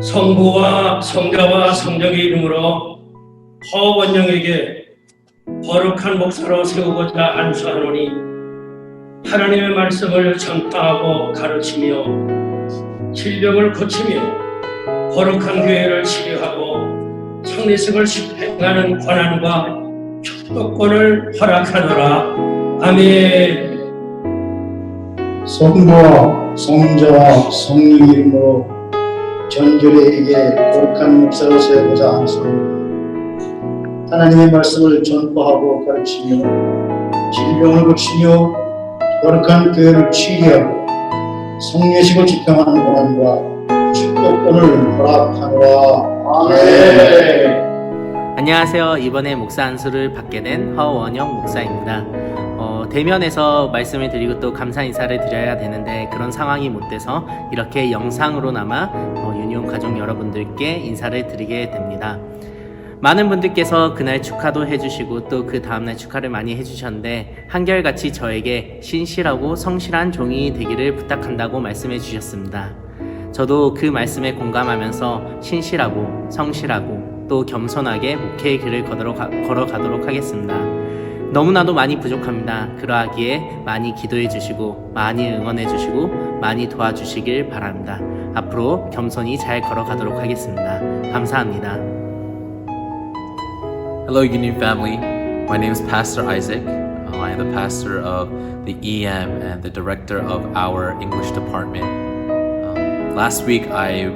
성부와 성자와 성령의 이름으로 허원영에게 거룩한 목사로 세우고자 안수하노니 하나님의 말씀을 전파하고 가르치며 질병을 고치며 거룩한 교회를 치료하고 성례식을 집행하는 권한과 축복권을 허락하노라. 아멘. 성부와 성자와 성령 이름으로 전교회에게 거룩한 목사로 세우고자 안수하노니 하나님의 말씀을 전파하고 가르치며 질병을 고치며 거룩한 교회를 치리하고 성례식을 집행하는 권한과 축복권을 허락하노라. 아멘. 안녕하세요. 이번에 목사 안수를 받게 된 허원영 목사입니다. 대면에서 말씀을 드리고 또 감사 인사를 드려야 되는데 그런 상황이 못 돼서 이렇게 영상으로나마 유니온 가족 여러분들께 인사를 드리게 됩니다. 많은 분들께서 그날 축하도 해주시고 또 그 다음날 축하를 많이 해주셨는데 한결같이 저에게 신실하고 성실한 종이 되기를 부탁한다고 말씀해 주셨습니다. 저도 그 말씀에 공감하면서 신실하고 성실하고 또 겸손하게 목회의 길을 걸어가도록 하겠습니다. 너무나도 많이 부족합니다. 그러하기에 많이 기도해 주시고 많이 응원해 주시고 많이 도와주시길 바랍니다. 앞으로 겸손히 잘 걸어가도록 하겠습니다. 감사합니다. Hello, Union family. My name is Pastor Isaac. I am the pastor of the EM and the director of our English department. Last week, I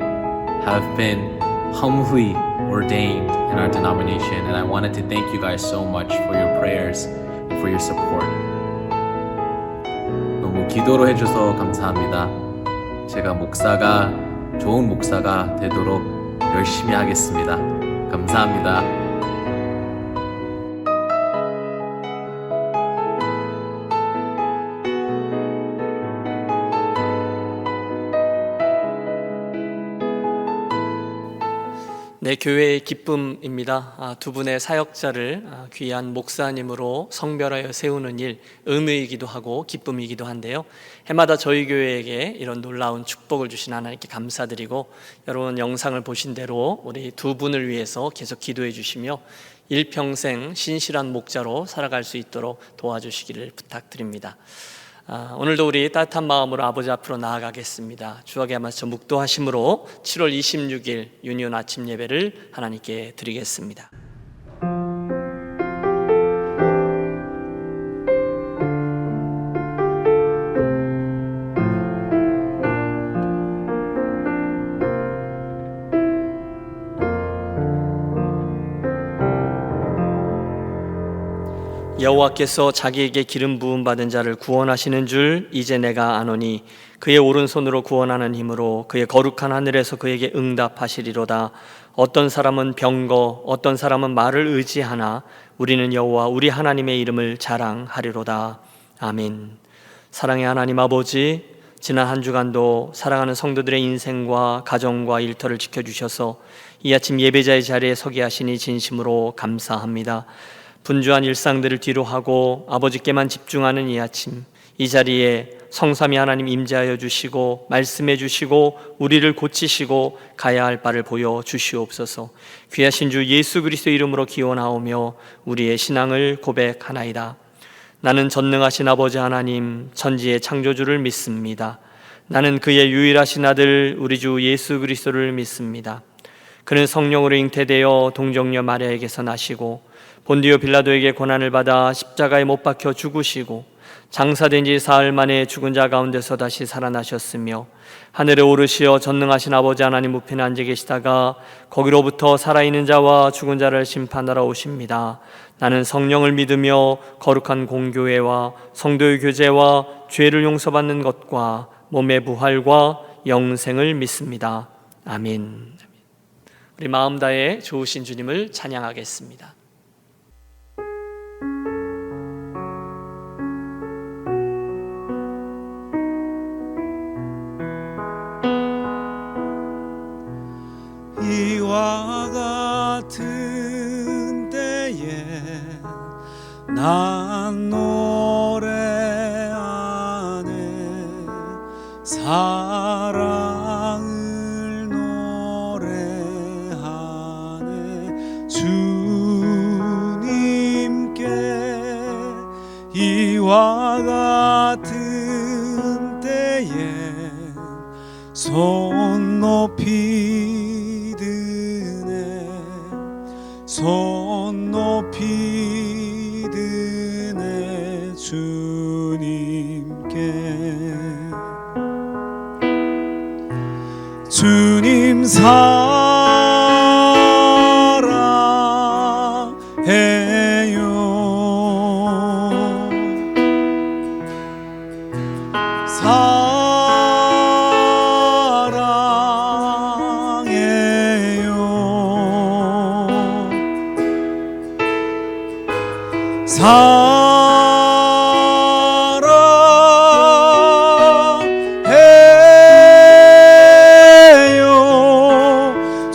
have been humbly ordained in our denomination, and I wanted to thank you guys so much for your prayers and for your support. 너무 기도로 해줘서 감사합니다. 제가 좋은 목사가 되도록 열심히 하겠습니다. 감사합니다. 네, 교회의 기쁨입니다. 두 분의 사역자를 귀한 목사님으로 성별하여 세우는 일, 의미이기도 하고 기쁨이기도 한데요. 해마다 저희 교회에게 이런 놀라운 축복을 주신 하나님께 감사드리고, 여러분 영상을 보신 대로 우리 두 분을 위해서 계속 기도해 주시며 일평생 신실한 목자로 살아갈 수 있도록 도와주시기를 부탁드립니다. 오늘도 우리 따뜻한 마음으로 아버지 앞으로 나아가겠습니다. 주하게 하면서 묵도하심으로 7월 26일 유니온 아침 예배를 하나님께 드리겠습니다. 여호와께서 자기에게 기름 부음 받은 자를 구원하시는 줄 이제 내가 아노니 그의 오른손으로 구원하는 힘으로 그의 거룩한 하늘에서 그에게 응답하시리로다. 어떤 사람은 병거 어떤 사람은 말을 의지하나 우리는 여호와 우리 하나님의 이름을 자랑하리로다. 아멘. 사랑의 하나님 아버지, 지난 한 주간도 사랑하는 성도들의 인생과 가정과 일터를 지켜주셔서 이 아침 예배자의 자리에 서게 하시니 진심으로 감사합니다. 분주한 일상들을 뒤로하고 아버지께만 집중하는 이 아침, 이 자리에 성삼위 하나님 임재하여 주시고 말씀해 주시고 우리를 고치시고 가야 할 바를 보여 주시옵소서. 귀하신 주 예수 그리스도 이름으로 기원하오며 우리의 신앙을 고백하나이다. 나는 전능하신 아버지 하나님 천지의 창조주를 믿습니다. 나는 그의 유일하신 아들 우리 주 예수 그리스도를 믿습니다. 그는 성령으로 잉태되어 동정녀 마리아에게서 나시고 본디오 빌라도에게 고난을 받아 십자가에 못 박혀 죽으시고 장사된 지 사흘 만에 죽은 자 가운데서 다시 살아나셨으며 하늘에 오르시어 전능하신 아버지 하나님 우편에 앉아 계시다가 거기로부터 살아있는 자와 죽은 자를 심판하러 오십니다. 나는 성령을 믿으며 거룩한 공교회와 성도의 교제와 죄를 용서받는 것과 몸의 부활과 영생을 믿습니다. 아멘. 우리 마음 다해 좋으신 주님을 찬양하겠습니다. 이와 같은 때에 난 노래하네 사랑을 노래 높이 드네 손 높이 드네 주님께 주님 사랑해요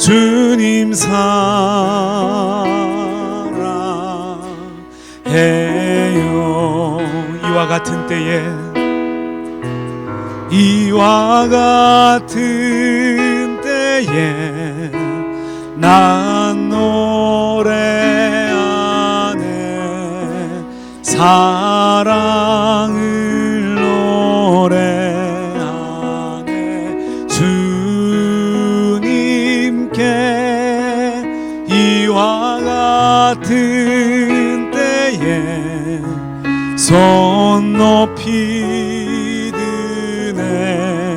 주님 사랑해요 이와 같은 때에 난 노래하네 사랑을 노래하네 주님께 이와 같은 때에 손 높이 드네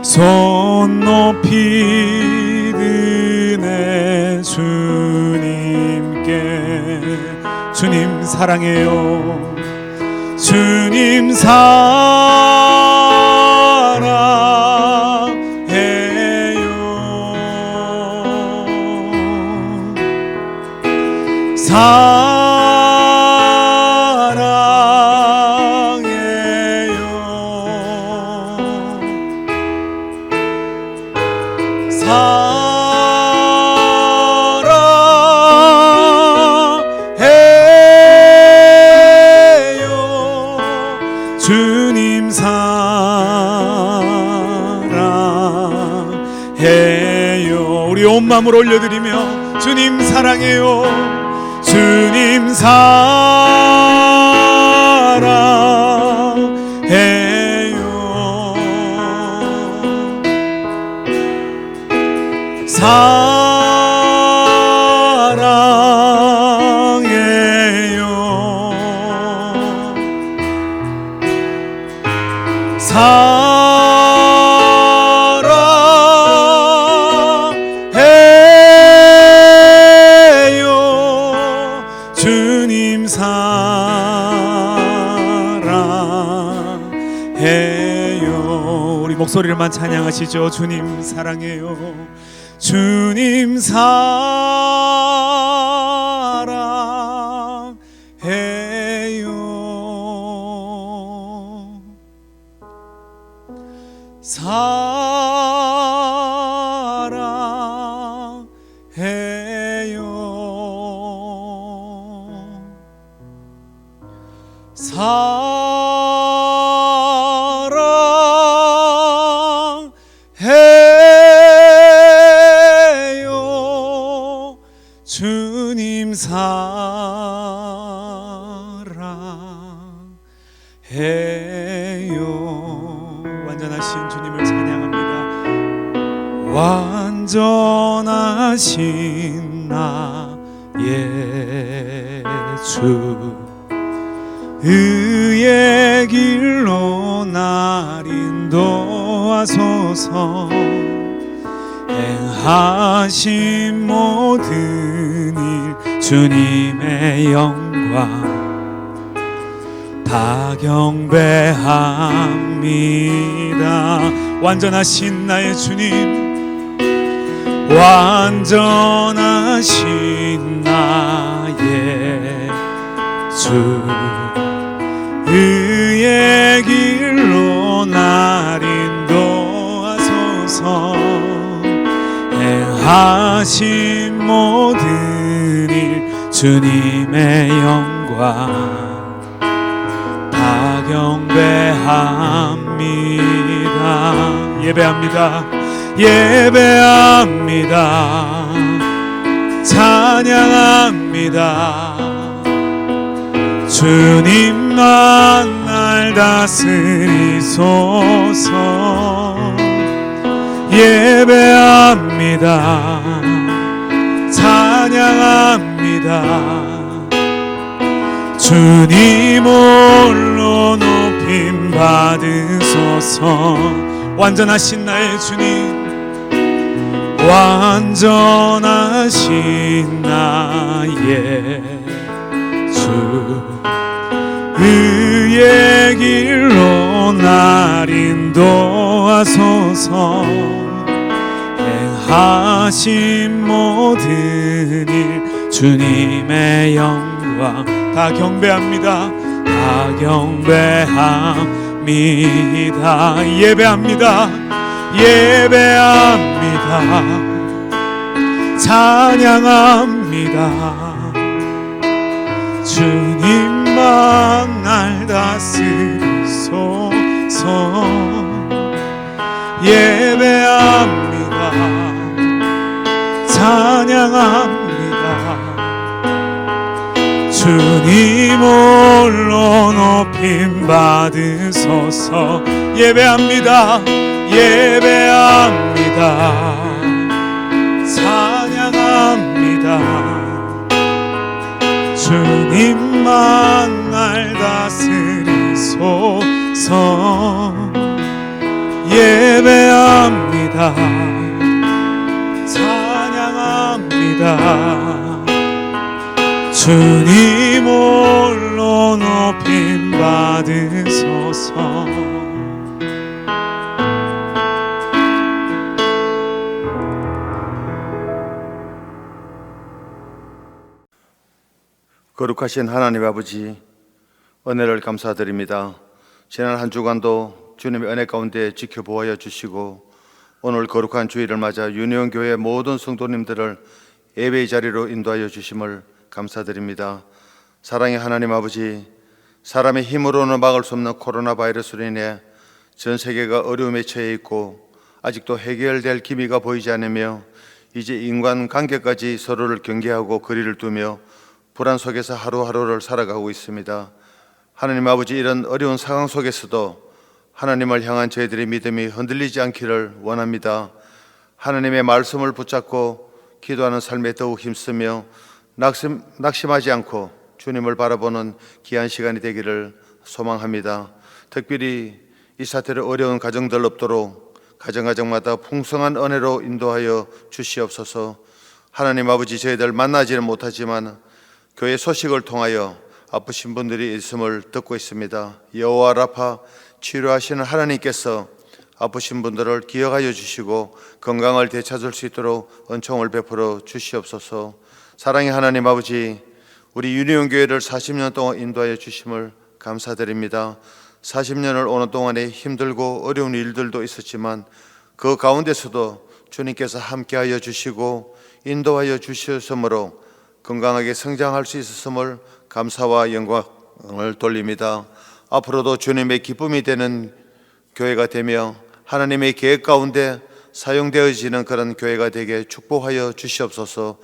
손 높이 드네 주님께 주님 사랑해요 주님 사랑해요 주님 사랑해요 우리 온 마음을 올려드리며 주님 사랑해요 주님 사랑해요 사랑해요 주님 사랑해요 우리 목소리로만 찬양하시죠 주님 사랑해요 주님 사랑해요 사랑해요 주님 사랑해요 완전하신 주님을 찬양합니다 완전하신 나의 주 의의 길로 날 인도하소서 행하신 모든 일 주님의 영광 다 경배합니다 완전하신 나의 주님 완전하신 나의 주 의의 길로 날 인도하소서 행하신 모든 일 주님의 영광 다 경배합니다 예배합니다 예배합니다 찬양합니다 주님만 날 다스리소서 예배합니다. 찬양합니다. 주님 홀로 높임 받으소서. 완전하신 나의 주님, 완전하신 나의 주, 의의 길로 날 인도하소서. 행하신 모든 일 주님의 영광 다 경배합니다. 다 경배합니다. 예배합니다. 예배합니다. 찬양합니다. 주님만 날 다스리소서. 예배합니다. 찬양합니다. 주님 홀로 높임 받으소서. 예배합니다. 예배합니다. 찬양합니다. 주님만 날 다스리소서. 예배합니다. 찬양합니다. 주님 홀로 높임 받으소서. 거룩하신 하나님 아버지, 은혜를 감사드립니다. 지난 한 주간도 주님의 은혜 가운데 지켜보아 주시고 오늘 거룩한 주일을 맞아 유니온교회 모든 성도님들을 예배의 자리로 인도하여 주심을 감사드립니다. 사랑의 하나님 아버지, 사람의 힘으로는 막을 수 없는 코로나 바이러스로 인해 전 세계가 어려움에 처해 있고 아직도 해결될 기미가 보이지 않으며 이제 인간관계까지 서로를 경계하고 거리를 두며 불안 속에서 하루하루를 살아가고 있습니다. 하나님 아버지, 이런 어려운 상황 속에서도 하나님을 향한 저희들의 믿음이 흔들리지 않기를 원합니다. 하나님의 말씀을 붙잡고 기도하는 삶에 더욱 힘쓰며 낙심하지 않고 주님을 바라보는 귀한 시간이 되기를 소망합니다. 특별히 이 사태를 어려운 가정들 없도록 가정마다 풍성한 은혜로 인도하여 주시옵소서. 하나님 아버지, 저희들 만나지는 못하지만 교회 소식을 통하여 아프신 분들이 있음을 듣고 있습니다. 여호와 라파, 치료하시는 하나님께서 아프신 분들을 기억하여 주시고 건강을 되찾을 수 있도록 은총을 베풀어 주시옵소서. 사랑의 하나님 아버지, 우리 유니온교회를 40년 동안 인도하여 주심을 감사드립니다. 40년을 오는 동안에 힘들고 어려운 일들도 있었지만 그 가운데서도 주님께서 함께하여 주시고 인도하여 주셨으므로 건강하게 성장할 수 있었음을 감사와 영광을 돌립니다. 앞으로도 주님의 기쁨이 되는 교회가 되며 하나님의 계획 가운데 사용되어지는 그런 교회가 되게 축복하여 주시옵소서.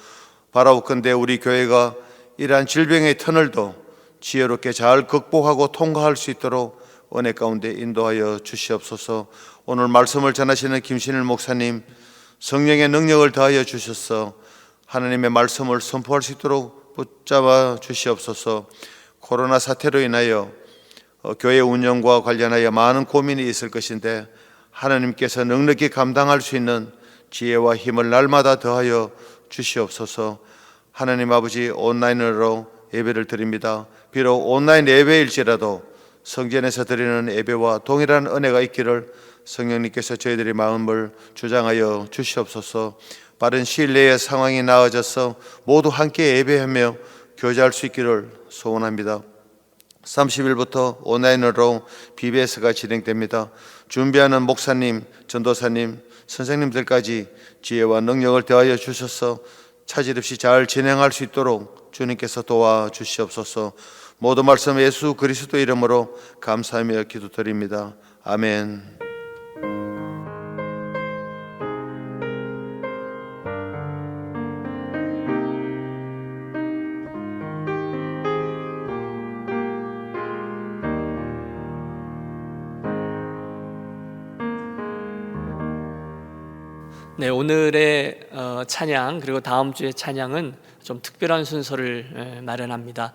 바라옵건대 우리 교회가 이러한 질병의 터널도 지혜롭게 잘 극복하고 통과할 수 있도록 은혜 가운데 인도하여 주시옵소서. 오늘 말씀을 전하시는 김신일 목사님, 성령의 능력을 더하여 주셔서 하나님의 말씀을 선포할 수 있도록 붙잡아 주시옵소서. 코로나 사태로 인하여 교회 운영과 관련하여 많은 고민이 있을 것인데 하나님께서 넉넉히 감당할 수 있는 지혜와 힘을 날마다 더하여 주시옵소서. 하나님 아버지, 온라인으로 예배를 드립니다. 비록 온라인 예배일지라도 성전에서 드리는 예배와 동일한 은혜가 있기를 성령님께서 저희들의 마음을 주장하여 주시옵소서. 빠른 시일 내에 상황이 나아져서 모두 함께 예배하며 교제할 수 있기를 소원합니다. 30일부터 온라인으로 BBS가 진행됩니다. 준비하는 목사님, 전도사님, 선생님들까지 지혜와 능력을 더하여 주셔서 차질 없이 잘 진행할 수 있도록 주님께서 도와주시옵소서. 모든 말씀 예수 그리스도 이름으로 감사하며 기도드립니다. 아멘. 네, 오늘의 찬양 그리고 다음 주의 찬양은 좀 특별한 순서를 마련합니다.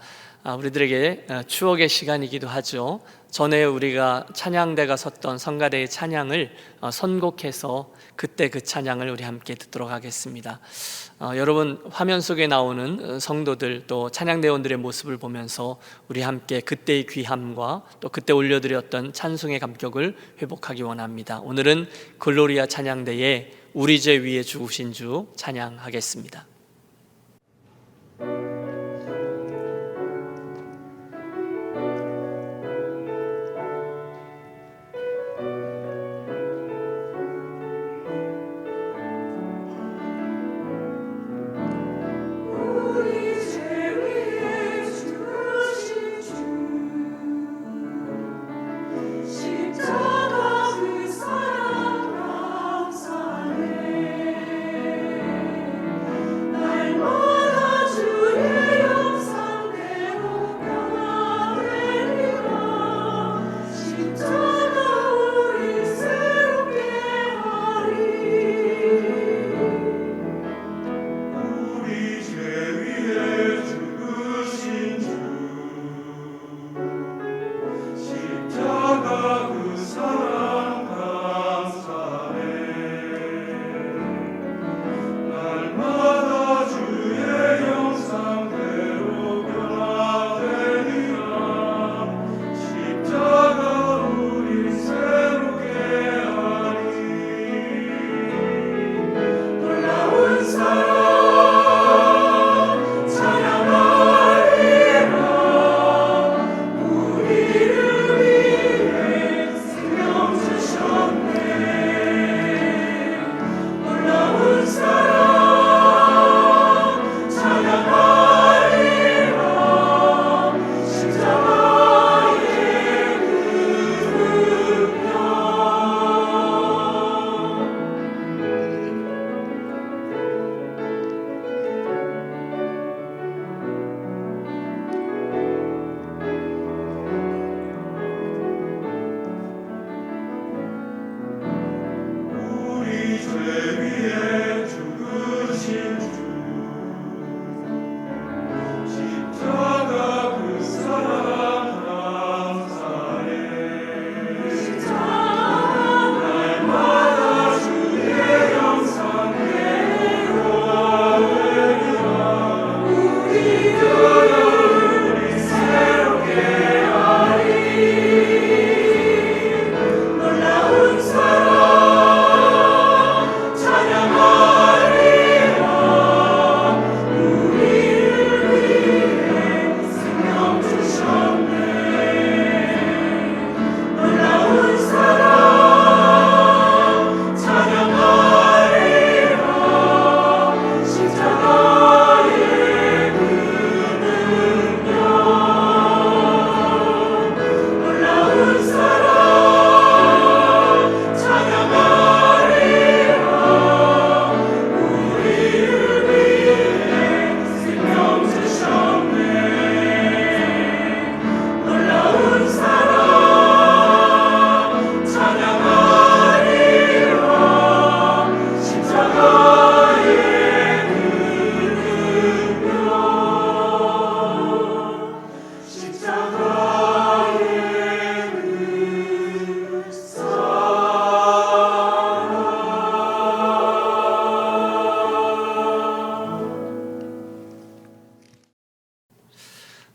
우리들에게 추억의 시간이기도 하죠. 전에 우리가 찬양대가 섰던 성가대의 찬양을 선곡해서 그때 그 찬양을 우리 함께 듣도록 하겠습니다. 여러분 화면 속에 나오는 성도들 또 찬양대원들의 모습을 보면서 우리 함께 그때의 귀함과 또 그때 올려드렸던 찬송의 감격을 회복하기 원합니다. 오늘은 글로리아 찬양대의 우리 죄 위에 죽으신 주 찬양하겠습니다.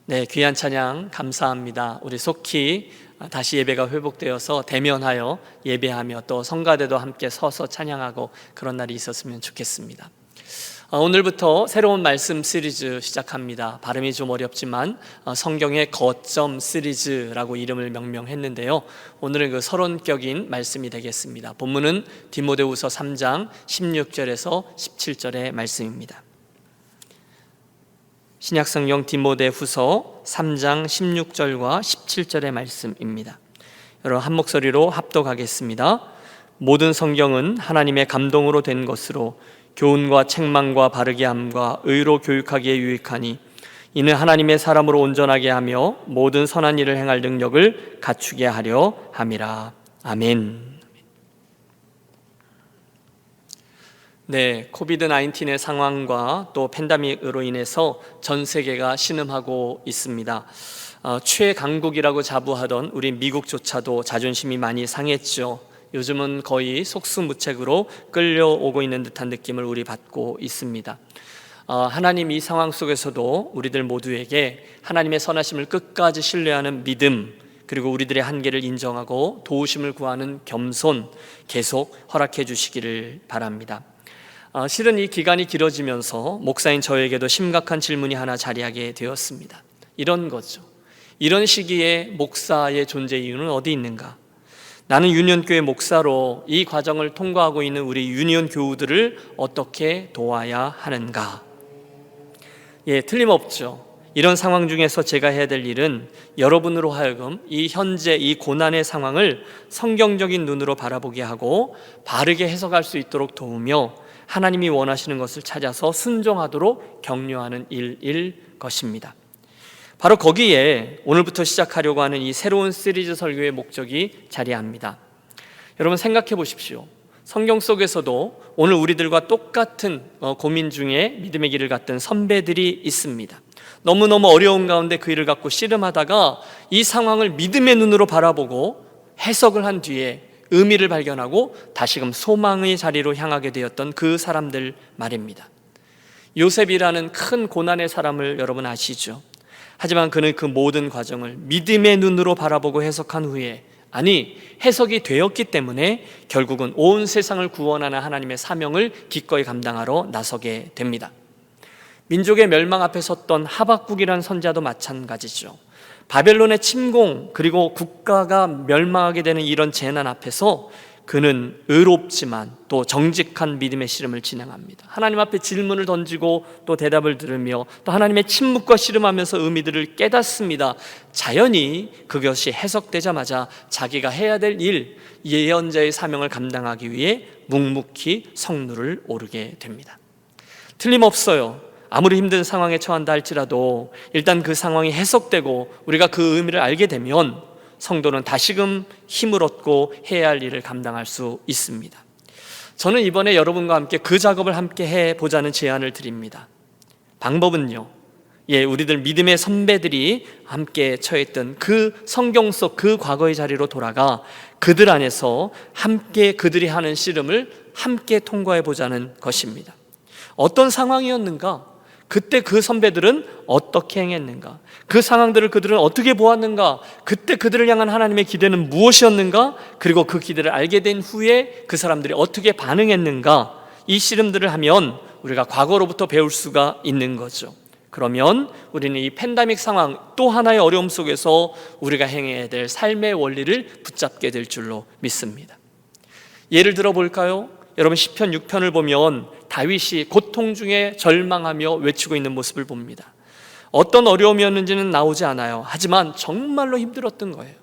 네, 귀한 찬양 감사합니다. 우리 속히 다시 예배가 회복되어서 대면하여 예배하며 또 성가대도 함께 서서 찬양하고 그런 날이 있었으면 좋겠습니다. 오늘부터 새로운 말씀 시리즈 시작합니다. 발음이 좀 어렵지만 성경의 거점 시리즈라고 이름을 명명했는데요. 오늘은 그 서론격인 말씀이 되겠습니다. 본문은 디모데후서 3장 16절에서 17절의 말씀입니다. 신약성경 디모데후서 3장 16절과 17절의 말씀입니다. 여러분 한 목소리로 합독하겠습니다. 모든 성경은 하나님의 감동으로 된 것으로 교훈과 책망과 바르게 함과 의로 교육하기에 유익하니 이는 하나님의 사람으로 온전하게 하며 모든 선한 일을 행할 능력을 갖추게 하려 함이라. 아멘. 네, 코비드 19의 상황과 또 팬데믹으로 인해서 전 세계가 신음하고 있습니다. 최강국이라고 자부하던 우리 미국조차도 자존심이 많이 상했죠. 요즘은 거의 속수무책으로 끌려오고 있는 듯한 느낌을 우리 받고 있습니다. 하나님 이 상황 속에서도 우리들 모두에게 하나님의 선하심을 끝까지 신뢰하는 믿음, 그리고 우리들의 한계를 인정하고 도우심을 구하는 겸손 계속 허락해 주시기를 바랍니다. 실은 이 기간이 길어지면서 목사인 저에게도 심각한 질문이 하나 자리하게 되었습니다. 이런 거죠. 이런 시기에 목사의 존재 이유는 어디 있는가? 나는 유니온교회 목사로 이 과정을 통과하고 있는 우리 유니온 교우들을 어떻게 도와야 하는가? 예, 틀림없죠. 이런 상황 중에서 제가 해야 될 일은 여러분으로 하여금 이 현재 이 고난의 상황을 성경적인 눈으로 바라보게 하고 바르게 해석할 수 있도록 도우며 하나님이 원하시는 것을 찾아서 순종하도록 격려하는 일일 것입니다. 바로 거기에 오늘부터 시작하려고 하는 이 새로운 시리즈 설교의 목적이 자리합니다. 여러분 생각해 보십시오. 성경 속에서도 오늘 우리들과 똑같은 고민 중에 믿음의 길을 갔던 선배들이 있습니다. 너무너무 어려운 가운데 그 일을 갖고 씨름하다가 이 상황을 믿음의 눈으로 바라보고 해석을 한 뒤에 의미를 발견하고 다시금 소망의 자리로 향하게 되었던 그 사람들 말입니다. 요셉이라는 큰 고난의 사람을 여러분 아시죠? 하지만 그는 그 모든 과정을 믿음의 눈으로 바라보고 해석한 후에, 아니 해석이 되었기 때문에 결국은 온 세상을 구원하는 하나님의 사명을 기꺼이 감당하러 나서게 됩니다. 민족의 멸망 앞에 섰던 하박국이라는 선지자도 마찬가지죠. 바벨론의 침공 그리고 국가가 멸망하게 되는 이런 재난 앞에서 그는 의롭지만 또 정직한 믿음의 씨름을 진행합니다. 하나님 앞에 질문을 던지고 또 대답을 들으며 또 하나님의 침묵과 씨름하면서 의미들을 깨닫습니다. 자연히 그것이 해석되자마자 자기가 해야 될 일, 예언자의 사명을 감당하기 위해 묵묵히 성루를 오르게 됩니다. 틀림없어요. 아무리 힘든 상황에 처한다 할지라도 일단 그 상황이 해석되고 우리가 그 의미를 알게 되면 성도는 다시금 힘을 얻고 해야 할 일을 감당할 수 있습니다. 저는 이번에 여러분과 함께 그 작업을 함께 해보자는 제안을 드립니다. 방법은요, 우리들 믿음의 선배들이 함께 처했던 그 성경 속 그 과거의 자리로 돌아가 그들 안에서 함께 그들이 하는 씨름을 함께 통과해보자는 것입니다. 어떤 상황이었는가? 그때 그 선배들은 어떻게 행했는가? 그 상황들을 그들은 어떻게 보았는가? 그때 그들을 향한 하나님의 기대는 무엇이었는가? 그리고 그 기대를 알게 된 후에 그 사람들이 어떻게 반응했는가? 이 씨름들을 하면 우리가 과거로부터 배울 수가 있는 거죠. 그러면 우리는 이 팬데믹 상황 또 하나의 어려움 속에서 우리가 행해야 될 삶의 원리를 붙잡게 될 줄로 믿습니다. 예를 들어 볼까요? 여러분 시편 6편을 보면 다윗이 고통 중에 절망하며 외치고 있는 모습을 봅니다. 어떤 어려움이었는지는 나오지 않아요. 하지만 정말로 힘들었던 거예요.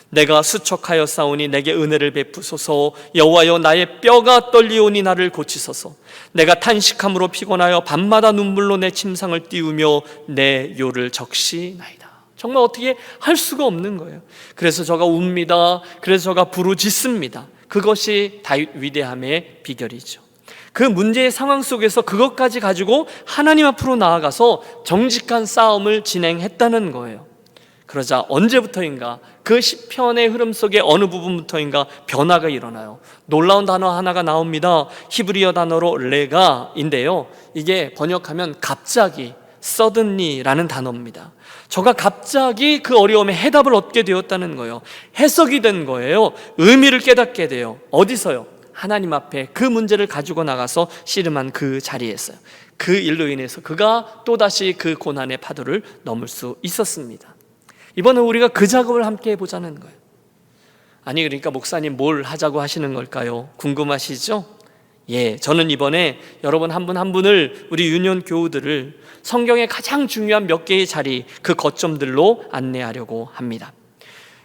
내가 수척하여 싸우니 내게 은혜를 베푸소서. 여호와여 나의 뼈가 떨리오니 나를 고치소서. 내가 탄식함으로 피곤하여 밤마다 눈물로 내 침상을 띄우며 내 요를 적시나이다. 정말 어떻게 할 수가 없는 거예요. 그래서 저가 웁니다. 그래서 저가 부르짖습니다. 그것이 다윗 위대함의 비결이죠. 그 문제의 상황 속에서 그것까지 가지고 하나님 앞으로 나아가서 정직한 싸움을 진행했다는 거예요. 그러자 언제부터인가 그 시편의 흐름 속에 어느 부분부터인가 변화가 일어나요. 놀라운 단어 하나가 나옵니다. 히브리어 단어로 레가인데요, 이게 번역하면 갑자기, suddenly라는 단어입니다. 저가 갑자기 그 어려움에 해답을 얻게 되었다는 거예요. 해석이 된 거예요. 의미를 깨닫게 돼요. 어디서요? 하나님 앞에 그 문제를 가지고 나가서 씨름한 그 자리에서요. 그 일로 인해서 그가 또다시 그 고난의 파도를 넘을 수 있었습니다. 이번에 우리가 그 작업을 함께 해보자는 거예요. 아니 그러니까 목사님 뭘 하자고 하시는 걸까요? 궁금하시죠? 저는 이번에 여러분 한 분 한 분을, 우리 유니온 교우들을 성경의 가장 중요한 몇 개의 자리, 그 거점들로 안내하려고 합니다.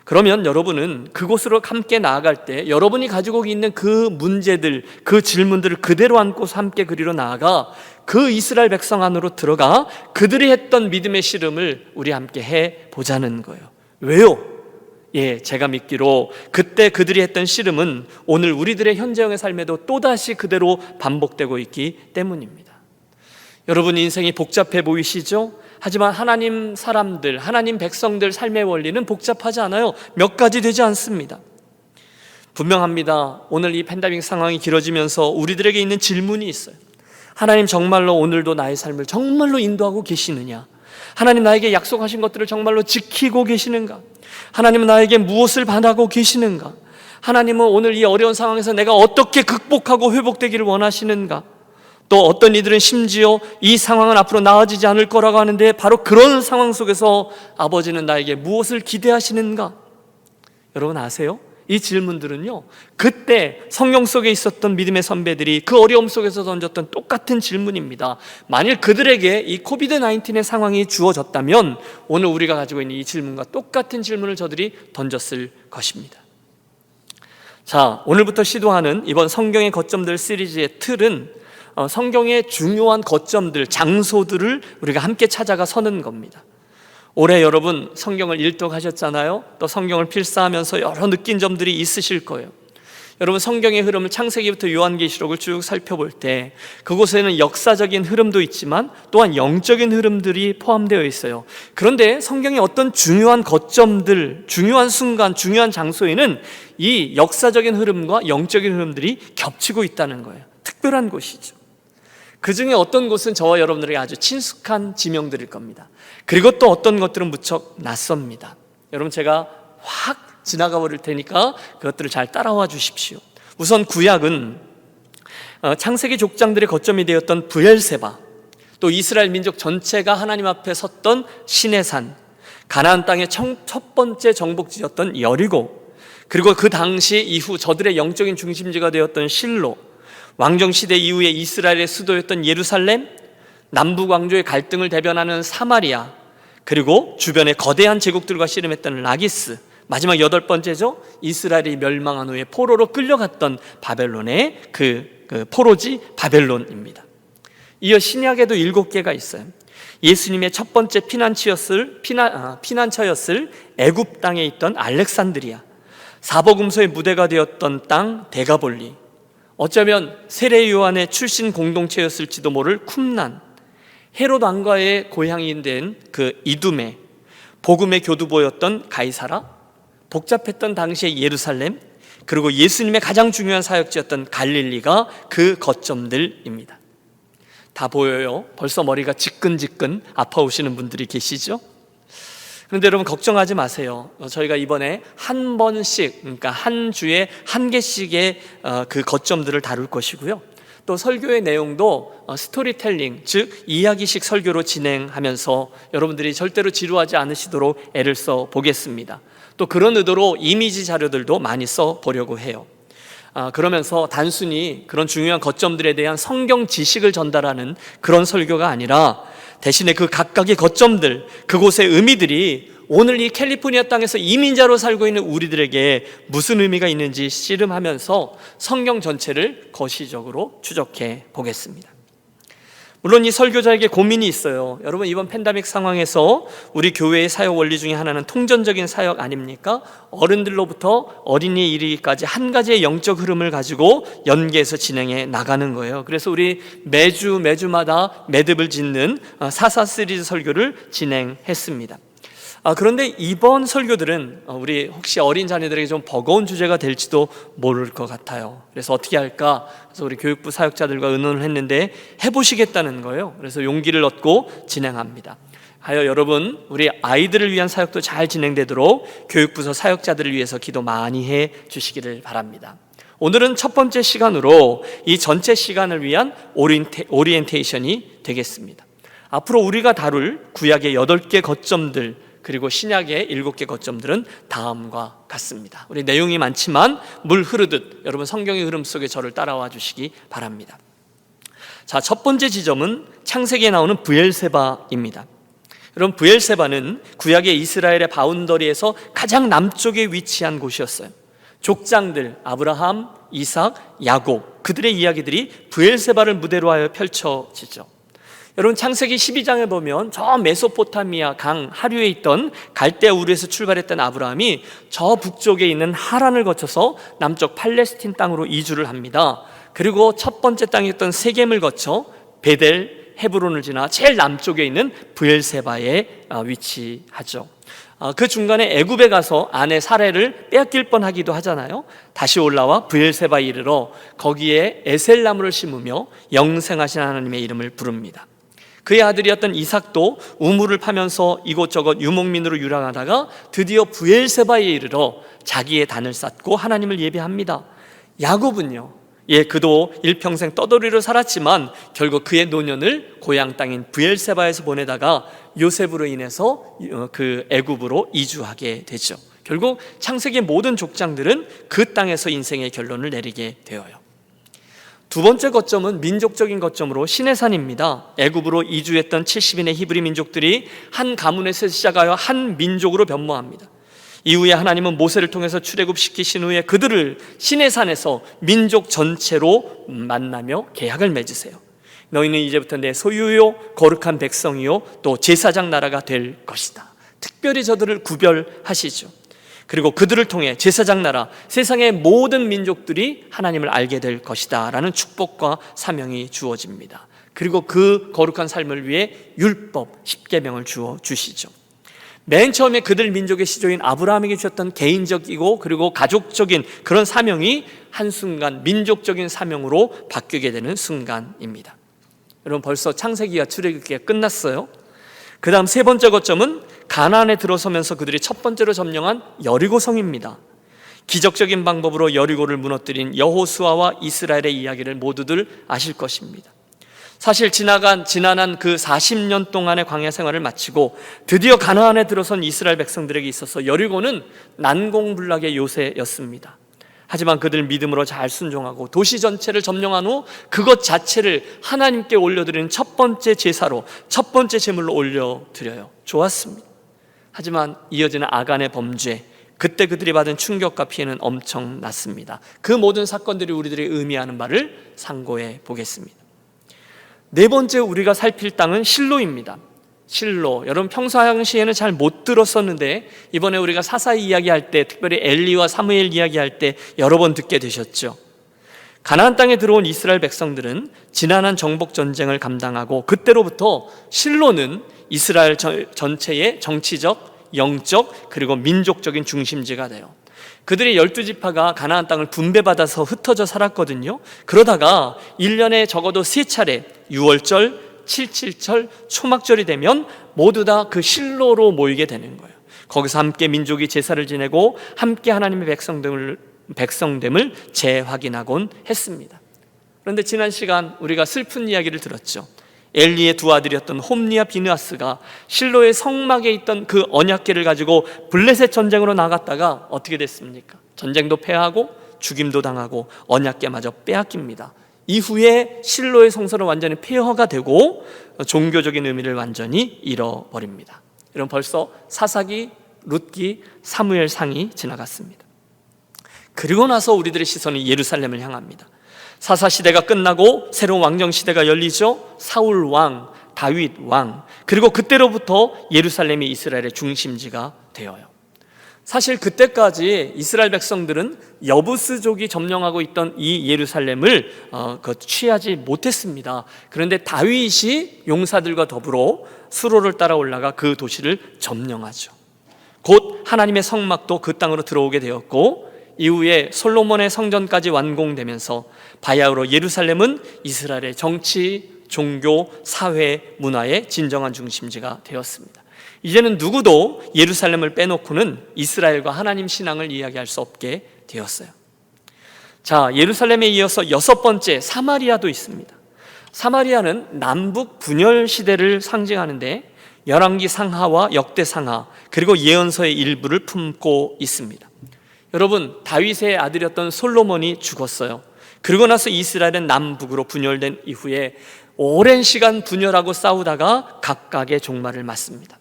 그러면 여러분은 그곳으로 함께 나아갈 때 여러분이 가지고 있는 그 문제들, 그 질문들을 그대로 안고서 함께 그리로 나아가 그 이스라엘 백성 안으로 들어가 그들이 했던 믿음의 씨름을 우리 함께 해보자는 거예요. 왜요? 예, 제가 믿기로 그때 그들이 했던 씨름은 오늘 우리들의 현재형의 삶에도 또다시 그대로 반복되고 있기 때문입니다. 여러분, 인생이 복잡해 보이시죠? 하지만 하나님 사람들, 하나님 백성들 삶의 원리는 복잡하지 않아요. 몇 가지 되지 않습니다. 분명합니다. 오늘 이 팬데믹 상황이 길어지면서 우리들에게 있는 질문이 있어요. 하나님, 정말로 오늘도 나의 삶을 정말로 인도하고 계시느냐? 하나님, 나에게 약속하신 것들을 정말로 지키고 계시는가? 하나님은 나에게 무엇을 바라고 계시는가? 하나님은 오늘 이 어려운 상황에서 내가 어떻게 극복하고 회복되기를 원하시는가? 또 어떤 이들은 심지어 이 상황은 앞으로 나아지지 않을 거라고 하는데 바로 그런 상황 속에서 아버지는 나에게 무엇을 기대하시는가? 여러분 아세요? 이 질문들은요, 그때 성경 속에 있었던 믿음의 선배들이 그 어려움 속에서 던졌던 똑같은 질문입니다. 만일 그들에게 이 코비드-19의 상황이 주어졌다면 오늘 우리가 가지고 있는 이 질문과 똑같은 질문을 저들이 던졌을 것입니다. 자, 오늘부터 시도하는 이번 성경의 거점들 시리즈의 틀은 성경의 중요한 거점들, 장소들을 우리가 함께 찾아가 서는 겁니다. 올해 여러분 성경을 일독하셨잖아요. 또 성경을 필사하면서 여러 느낀 점들이 있으실 거예요. 여러분, 성경의 흐름을 창세기부터 요한계시록을 쭉 살펴볼 때 그곳에는 역사적인 흐름도 있지만 또한 영적인 흐름들이 포함되어 있어요. 그런데 성경의 어떤 중요한 거점들, 중요한 순간, 중요한 장소에는 이 역사적인 흐름과 영적인 흐름들이 겹치고 있다는 거예요. 특별한 곳이죠. 그 중에 어떤 곳은 저와 여러분들에게 아주 친숙한 지명들일 겁니다. 그리고 또 어떤 것들은 무척 낯섭니다. 여러분, 제가 확 지나가 버릴 테니까 그것들을 잘 따라와 주십시오. 우선 구약은 창세기 족장들의 거점이 되었던 브엘세바, 또 이스라엘 민족 전체가 하나님 앞에 섰던 시내산, 가나안 땅의 첫 번째 정복지였던 여리고, 그리고 그 당시 이후 저들의 영적인 중심지가 되었던 실로, 왕정시대 이후에 이스라엘의 수도였던 예루살렘, 남북 왕조의 갈등을 대변하는 사마리아, 그리고 주변의 거대한 제국들과 씨름했던 라기스, 마지막 8번째죠, 이스라엘이 멸망한 후에 포로로 끌려갔던 바벨론의 그 포로지 바벨론입니다. 이어 신약에도 7개가 있어요. 예수님의 첫 번째 피난처였을 애굽 땅에 있던 알렉산드리아, 사복음서의 무대가 되었던 땅 데가볼리, 어쩌면 세례 요한의 출신 공동체였을지도 모를 쿰난, 헤롯 왕가의 고향이 된 그 이두메, 복음의 교두보였던 가이사라, 복잡했던 당시의 예루살렘, 그리고 예수님의 가장 중요한 사역지였던 갈릴리가 그 거점들입니다. 다 보여요? 벌써 머리가 지끈지끈 아파오시는 분들이 계시죠? 그런데 여러분 걱정하지 마세요. 저희가 이번에 한 번씩, 그러니까 한 주에 한 개씩의 그 거점들을 다룰 것이고요. 또 설교의 내용도 스토리텔링, 즉 이야기식 설교로 진행하면서 여러분들이 절대로 지루하지 않으시도록 애를 써 보겠습니다. 또 그런 의도로 이미지 자료들도 많이 써 보려고 해요. 그러면서 단순히 그런 중요한 거점들에 대한 성경 지식을 전달하는 그런 설교가 아니라 대신에 그 각각의 거점들, 그곳의 의미들이 오늘 이 캘리포니아 땅에서 이민자로 살고 있는 우리들에게 무슨 의미가 있는지 씨름하면서 성경 전체를 거시적으로 추적해 보겠습니다. 물론 이 설교자에게 고민이 있어요. 여러분, 이번 팬데믹 상황에서 우리 교회의 사역 원리 중에 하나는 통전적인 사역 아닙니까? 어른들로부터 어린이 이르기까지 한 가지의 영적 흐름을 가지고 연계해서 진행해 나가는 거예요. 그래서 우리 매주마다 매듭을 짓는 사사 시리즈 설교를 진행했습니다. 그런데 이번 설교들은 우리 혹시 어린 자녀들에게 좀 버거운 주제가 될지도 모를 것 같아요. 그래서 어떻게 할까? 그래서 우리 교육부 사역자들과 의논을 했는데 해보시겠다는 거예요. 그래서 용기를 얻고 진행합니다. 하여 여러분, 우리 아이들을 위한 사역도 잘 진행되도록 교육부서 사역자들을 위해서 기도 많이 해 주시기를 바랍니다. 오늘은 첫 번째 시간으로 이 전체 시간을 위한 오리엔테이션이 되겠습니다. 앞으로 우리가 다룰 구약의 8개 거점들, 그리고 신약의 7개 거점들은 다음과 같습니다. 우리 내용이 많지만 물 흐르듯 여러분 성경의 흐름 속에 저를 따라와 주시기 바랍니다. 자, 첫 번째 지점은 창세기에 나오는 브엘세바입니다. 여러분, 브엘세바는 구약의 이스라엘의 바운더리에서 가장 남쪽에 위치한 곳이었어요. 족장들 아브라함, 이삭, 야곱, 그들의 이야기들이 브엘세바를 무대로 하여 펼쳐지죠. 여러분 창세기 12장에 보면 저 메소포타미아 강 하류에 있던 갈대아 우르에서 출발했던 아브라함이 저 북쪽에 있는 하란을 거쳐서 남쪽 팔레스틴 땅으로 이주를 합니다. 그리고 첫 번째 땅이었던 세겜을 거쳐 베델, 헤브론을 지나 제일 남쪽에 있는 브엘세바에 위치하죠. 그 중간에 애굽에 가서 아내 사레를 빼앗길 뻔하기도 하잖아요. 다시 올라와 브엘세바에 이르러 거기에 에셀나무를 심으며 영생하신 하나님의 이름을 부릅니다. 그의 아들이었던 이삭도 우물을 파면서 이곳저곳 유목민으로 유랑하다가 드디어 브엘세바에 이르러 자기의 단을 쌓고 하나님을 예배합니다. 야곱은요, 그도 일평생 떠돌이로 살았지만 결국 그의 노년을 고향 땅인 브엘세바에서 보내다가 요셉으로 인해서 그 애굽으로 이주하게 되죠. 결국 창세기의 모든 족장들은 그 땅에서 인생의 결론을 내리게 되어요. 두 번째 거점은 민족적인 거점으로 시내산입니다. 애굽으로 이주했던 70인의 히브리 민족들이 한 가문에서 시작하여 한 민족으로 변모합니다. 이후에 하나님은 모세를 통해서 출애굽시키신 후에 그들을 시내산에서 민족 전체로 만나며 계약을 맺으세요. 너희는 이제부터 내 소유요 거룩한 백성이요 또 제사장 나라가 될 것이다. 특별히 저들을 구별하시죠. 그리고 그들을 통해 제사장 나라, 세상의 모든 민족들이 하나님을 알게 될 것이다 라는 축복과 사명이 주어집니다. 그리고 그 거룩한 삶을 위해 율법, 십계명을 주어 주시죠. 맨 처음에 그들 민족의 시조인 아브라함에게 주셨던 개인적이고 그리고 가족적인 그런 사명이 한순간 민족적인 사명으로 바뀌게 되는 순간입니다. 여러분, 벌써 창세기가 출애굽기가 끝났어요. 그 다음 세 번째 거점은 가나안에 들어서면서 그들이 첫 번째로 점령한 여리고성입니다. 기적적인 방법으로 여리고를 무너뜨린 여호수아와 이스라엘의 이야기를 모두들 아실 것입니다. 사실 지난한 그 40년 동안의 광야 생활을 마치고 드디어 가나안에 들어선 이스라엘 백성들에게 있어서 여리고는 난공불락의 요새였습니다. 하지만 그들 믿음으로 잘 순종하고 도시 전체를 점령한 후 그것 자체를 하나님께 올려드리는 첫 번째 제사로, 첫 번째 제물로 올려드려요. 좋았습니다. 하지만 이어지는 아간의 범죄, 그때 그들이 받은 충격과 피해는 엄청났습니다. 그 모든 사건들이 우리들이 의미하는 바를 상고해 보겠습니다. 네 번째 우리가 살필 땅은 실로입니다. 실로, 여러분 평상시에는 잘 못 들었었는데 이번에 우리가 사사의 이야기할 때, 특별히 엘리와 사무엘 이야기할 때 여러 번 듣게 되셨죠. 가나안 땅에 들어온 이스라엘 백성들은 지난한 정복 전쟁을 감당하고 그때로부터 실로는 이스라엘 전체의 정치적, 영적 그리고 민족적인 중심지가 돼요. 그들의 12지파가 가나안 땅을 분배받아서 흩어져 살았거든요. 그러다가 1년에 적어도 3차례 유월절, 7.7절, 초막절이 되면 모두 다 그 실로로 모이게 되는 거예요. 거기서 함께 민족이 제사를 지내고 함께 하나님의 백성됨을 재확인하곤 했습니다. 그런데 지난 시간 우리가 슬픈 이야기를 들었죠. 엘리의 두 아들이었던 홈리와 비느하스가 실로의 성막에 있던 그 언약궤를 가지고 블레셋 전쟁으로 나갔다가 어떻게 됐습니까? 전쟁도 패하고 죽임도 당하고 언약궤마저 빼앗깁니다. 이후에 실로의 성소는 완전히 폐허가 되고 종교적인 의미를 완전히 잃어버립니다. 여러분, 벌써 사사기, 룻기, 사무엘상이 지나갔습니다. 그리고 나서 우리들의 시선이 예루살렘을 향합니다. 사사시대가 끝나고 새로운 왕정시대가 열리죠. 사울 왕, 다윗 왕, 그리고 그때로부터 예루살렘이 이스라엘의 중심지가 되어요. 사실 그때까지 이스라엘 백성들은 여부스족이 점령하고 있던 이 예루살렘을 취하지 못했습니다. 그런데 다윗이 용사들과 더불어 수로를 따라 올라가 그 도시를 점령하죠. 곧 하나님의 성막도 그 땅으로 들어오게 되었고 이후에 솔로몬의 성전까지 완공되면서 바야흐로 예루살렘은 이스라엘의 정치, 종교, 사회, 문화의 진정한 중심지가 되었습니다. 이제는 누구도 예루살렘을 빼놓고는 이스라엘과 하나님 신앙을 이야기할 수 없게 되었어요. 자, 예루살렘에 이어서 여섯 번째 사마리아도 있습니다. 사마리아는 남북 분열 시대를 상징하는데 열왕기 상하와 역대 상하 그리고 예언서의 일부를 품고 있습니다. 여러분, 다윗의 아들이었던 솔로몬이 죽었어요. 그러고 나서 이스라엘은 남북으로 분열된 이후에 오랜 시간 분열하고 싸우다가 각각의 종말을 맞습니다.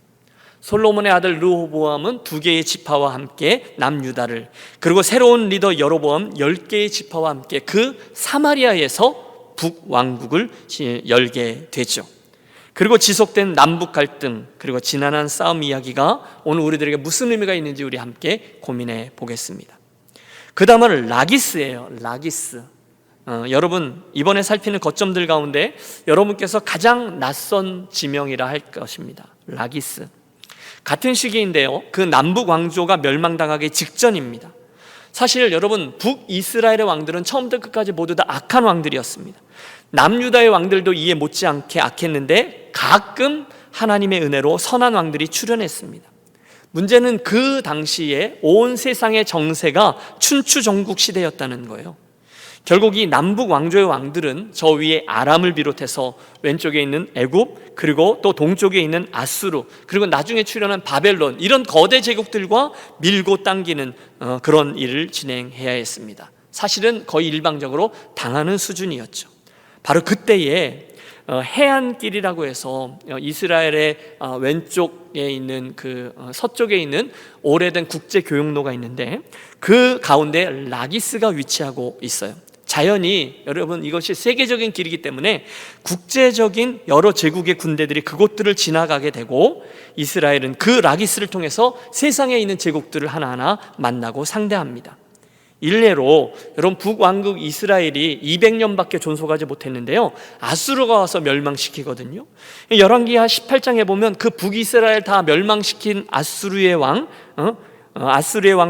솔로몬의 아들 르호보암은 2개의 지파와 함께 남유다를, 그리고 새로운 리더 여로보암 10개의 지파와 함께 그 사마리아에서 북왕국을 열게 되죠. 그리고 지속된 남북 갈등, 그리고 지난한 싸움 이야기가 오늘 우리들에게 무슨 의미가 있는지 우리 함께 고민해 보겠습니다. 그 다음은 라기스예요. 라기스. 여러분 이번에 살피는 거점들 가운데 여러분께서 가장 낯선 지명이라 할 것입니다. 라기스. 같은 시기인데요, 그 남북 왕조가 멸망당하기 직전입니다. 사실 여러분, 북이스라엘의 왕들은 처음부터 끝까지 모두 다 악한 왕들이었습니다. 남유다의 왕들도 이에 못지않게 악했는데 가끔 하나님의 은혜로 선한 왕들이 출현했습니다. 문제는 그 당시에 온 세상의 정세가 춘추전국 시대였다는 거예요. 결국 이 남북 왕조의 왕들은 저 위에 아람을 비롯해서 왼쪽에 있는 애굽, 그리고 또 동쪽에 있는 아수르, 그리고 나중에 출현한 바벨론, 이런 거대 제국들과 밀고 당기는 그런 일을 진행해야 했습니다. 사실은 거의 일방적으로 당하는 수준이었죠. 바로 그때에 해안길이라고 해서 이스라엘의 왼쪽에 있는 그 서쪽에 있는 오래된 국제 교역로가 있는데 그 가운데 라기스가 위치하고 있어요. 자연히 여러분 이것이 세계적인 길이기 때문에 국제적인 여러 제국의 군대들이 그곳들을 지나가게 되고 이스라엘은 그 라기스를 통해서 세상에 있는 제국들을 하나하나 만나고 상대합니다. 일례로 여러분 북왕국 이스라엘이 200년밖에 존속하지 못했는데요, 아수르가 와서 멸망시키거든요. 열왕기하 18장에 보면 그 북이스라엘 다 멸망시킨 아수르의 왕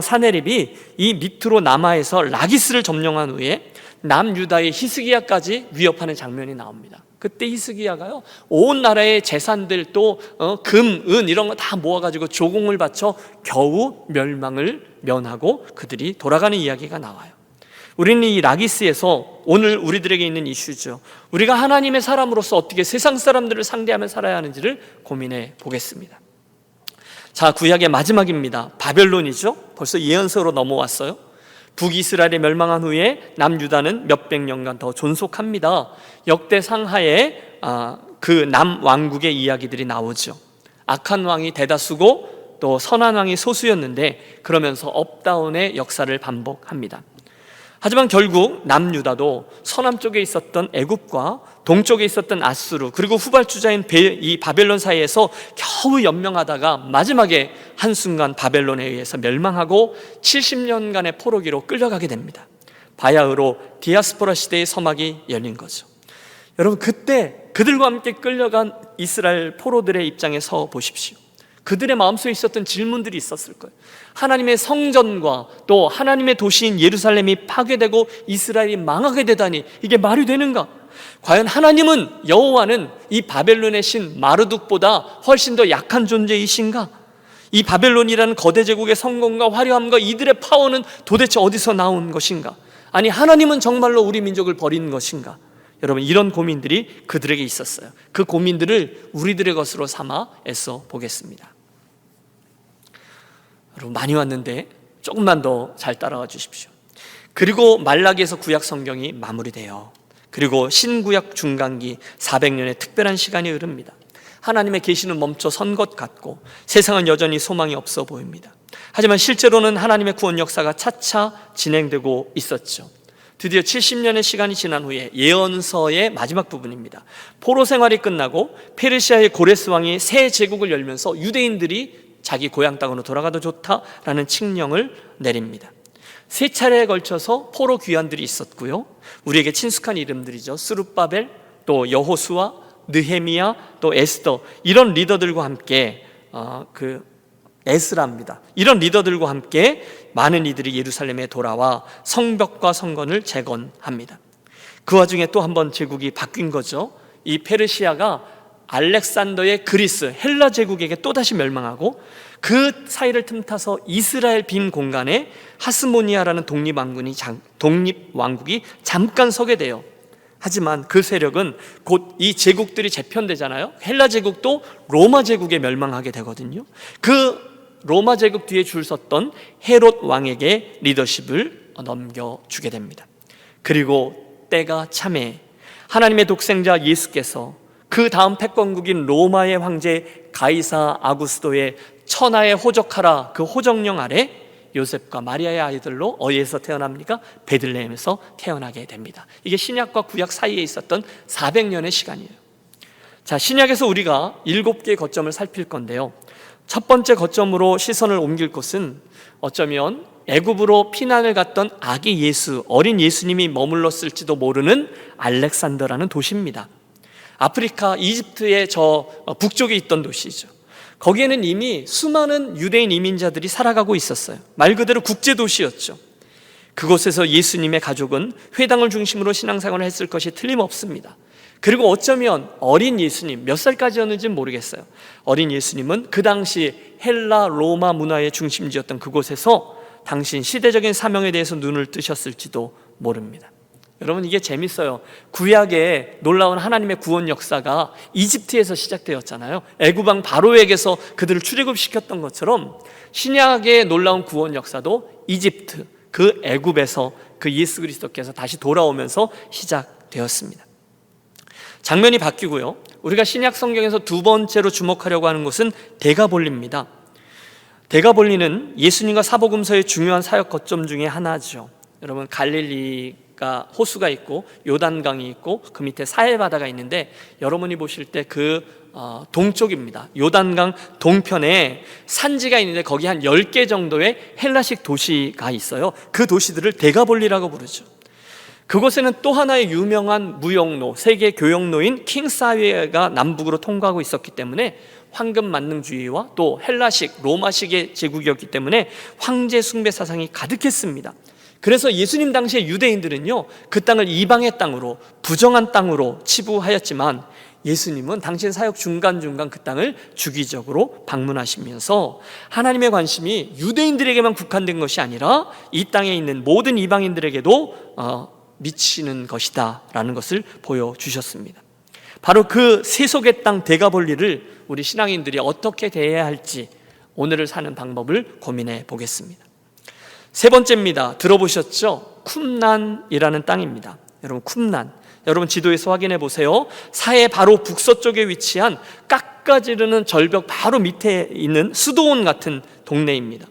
사네립이 이 밑으로 남하에서 라기스를 점령한 후에 남유다의 히스기야까지 위협하는 장면이 나옵니다. 그때 히스기야가요, 온 나라의 재산들 또 금, 은 이런 거 다 모아가지고 조공을 바쳐 겨우 멸망을 면하고 그들이 돌아가는 이야기가 나와요. 우리는 이 라기스에서 오늘 우리들에게 있는 이슈죠. 우리가 하나님의 사람으로서 어떻게 세상 사람들을 상대하며 살아야 하는지를 고민해 보겠습니다. 자, 구약의 마지막입니다. 바벨론이죠. 벌써 예언서로 넘어왔어요. 북이스라엘이 멸망한 후에 남유다는 몇백 년간 더 존속합니다. 역대 상하에 그 남왕국의 이야기들이 나오죠. 악한 왕이 대다수고 또 선한 왕이 소수였는데 그러면서 업다운의 역사를 반복합니다. 하지만 결국 남유다도 서남 쪽에 있었던 애굽과 동쪽에 있었던 아수르, 그리고 후발주자인 이 바벨론 사이에서 겨우 연명하다가 마지막에 한순간 바벨론에 의해서 멸망하고 70년간의 포로기로 끌려가게 됩니다. 바야흐로 디아스포라 시대의 서막이 열린 거죠. 여러분, 그때 그들과 함께 끌려간 이스라엘 포로들의 입장에 서 보십시오. 그들의 마음속에 있었던 질문들이 있었을 거예요. 하나님의 성전과 또 하나님의 도시인 예루살렘이 파괴되고 이스라엘이 망하게 되다니 이게 말이 되는가? 과연 하나님은, 여호와는 이 바벨론의 신 마르둑보다 훨씬 더 약한 존재이신가? 이 바벨론이라는 거대 제국의 성공과 화려함과 이들의 파워는 도대체 어디서 나온 것인가? 아니, 하나님은 정말로 우리 민족을 버리는 것인가? 여러분, 이런 고민들이 그들에게 있었어요. 그 고민들을 우리들의 것으로 삼아 애써 보겠습니다. 여러분, 많이 왔는데 조금만 더 잘 따라와 주십시오. 그리고 말라기에서 구약 성경이 마무리돼요. 그리고 신구약 중간기 400년의 특별한 시간이 흐릅니다. 하나님의 계시는 멈춰 선 것 같고 세상은 여전히 소망이 없어 보입니다. 하지만 실제로는 하나님의 구원 역사가 차차 진행되고 있었죠. 드디어 70년의 시간이 지난 후에 예언서의 마지막 부분입니다. 포로 생활이 끝나고 페르시아의 고레스 왕이 새 제국을 열면서 유대인들이 자기 고향 땅으로 돌아가도 좋다라는 칙령을 내립니다. 세 차례에 걸쳐서 포로 귀환들이 있었고요, 우리에게 친숙한 이름들이죠. 스룹바벨, 또 여호수아, 느헤미야, 또 에스더, 이런 리더들과 함께 에스라입니다. 이런 리더들과 함께 많은 이들이 예루살렘에 돌아와 성벽과 성건을 재건합니다. 그 와중에 또 한 번 제국이 바뀐 거죠. 이 페르시아가 알렉산더의 그리스, 헬라 제국에게 또다시 멸망하고 그 사이를 틈타서 이스라엘 빈 공간에 하스모니아라는 독립왕국이 잠깐 서게 돼요. 하지만 그 세력은 곧 이 제국들이 재편되잖아요. 헬라 제국도 로마 제국에 멸망하게 되거든요. 그 로마 제국 뒤에 줄 섰던 헤롯 왕에게 리더십을 넘겨주게 됩니다. 그리고 때가 참해 하나님의 독생자 예수께서 그 다음 패권국인 로마의 황제 가이사 아구스도의 천하에 호적하라, 그 호적령 아래 요셉과 마리아의 아이들로 어디에서 태어납니까? 베들레헴에서 태어나게 됩니다. 이게 신약과 구약 사이에 있었던 400년의 시간이에요. 자, 신약에서 우리가 7개의 거점을 살필 건데요. 첫 번째 거점으로 시선을 옮길 곳은 어쩌면 애굽으로 피난을 갔던 아기 예수, 어린 예수님이 머물렀을지도 모르는 알렉산더라는 도시입니다. 아프리카 이집트의 저 북쪽에 있던 도시죠. 거기에는 이미 수많은 유대인 이민자들이 살아가고 있었어요. 말 그대로 국제도시였죠. 그곳에서 예수님의 가족은 회당을 중심으로 신앙생활을 했을 것이 틀림없습니다. 그리고 어쩌면 어린 예수님, 몇 살까지였는지는 모르겠어요. 어린 예수님은 그 당시 헬라 로마 문화의 중심지였던 그곳에서 당신 시대적인 사명에 대해서 눈을 뜨셨을지도 모릅니다. 여러분, 이게 재밌어요. 구약의 놀라운 하나님의 구원 역사가 이집트에서 시작되었잖아요. 애굽왕 바로에게서 그들을 출애굽시켰던 것처럼 신약의 놀라운 구원 역사도 이집트, 그 애굽에서 그 예수 그리스도께서 다시 돌아오면서 시작되었습니다. 장면이 바뀌고요. 우리가 신약 성경에서 두 번째로 주목하려고 하는 것은 데가볼리입니다. 데가볼리는 예수님과 사복음서의 중요한 사역 거점 중에 하나죠. 여러분, 갈릴리가 호수가 있고 요단강이 있고 그 밑에 사해바다가 있는데, 여러분이 보실 때 그 동쪽입니다. 요단강 동편에 산지가 있는데 거기 한 10개 정도의 헬라식 도시가 있어요. 그 도시들을 데가볼리라고 부르죠. 그곳에는 또 하나의 유명한 무역로, 세계 교역로인 킹사회가 남북으로 통과하고 있었기 때문에 황금 만능주의와 또 헬라식, 로마식의 제국이었기 때문에 황제 숭배 사상이 가득했습니다. 그래서 예수님 당시의 유대인들은요, 그 땅을 이방의 땅으로, 부정한 땅으로 치부하였지만 예수님은 당신 사역 중간중간 그 땅을 주기적으로 방문하시면서 하나님의 관심이 유대인들에게만 국한된 것이 아니라 이 땅에 있는 모든 이방인들에게도 미치는 것이다 라는 것을 보여주셨습니다. 바로 그 세속의 땅 데가볼리를 우리 신앙인들이 어떻게 대해야 할지 오늘을 사는 방법을 고민해 보겠습니다. 세 번째입니다. 들어보셨죠? 쿰난이라는 땅입니다. 여러분, 쿰난, 여러분 지도에서 확인해 보세요. 사해 바로 북서쪽에 위치한 깎아지르는 절벽 바로 밑에 있는 수도원 같은 동네입니다.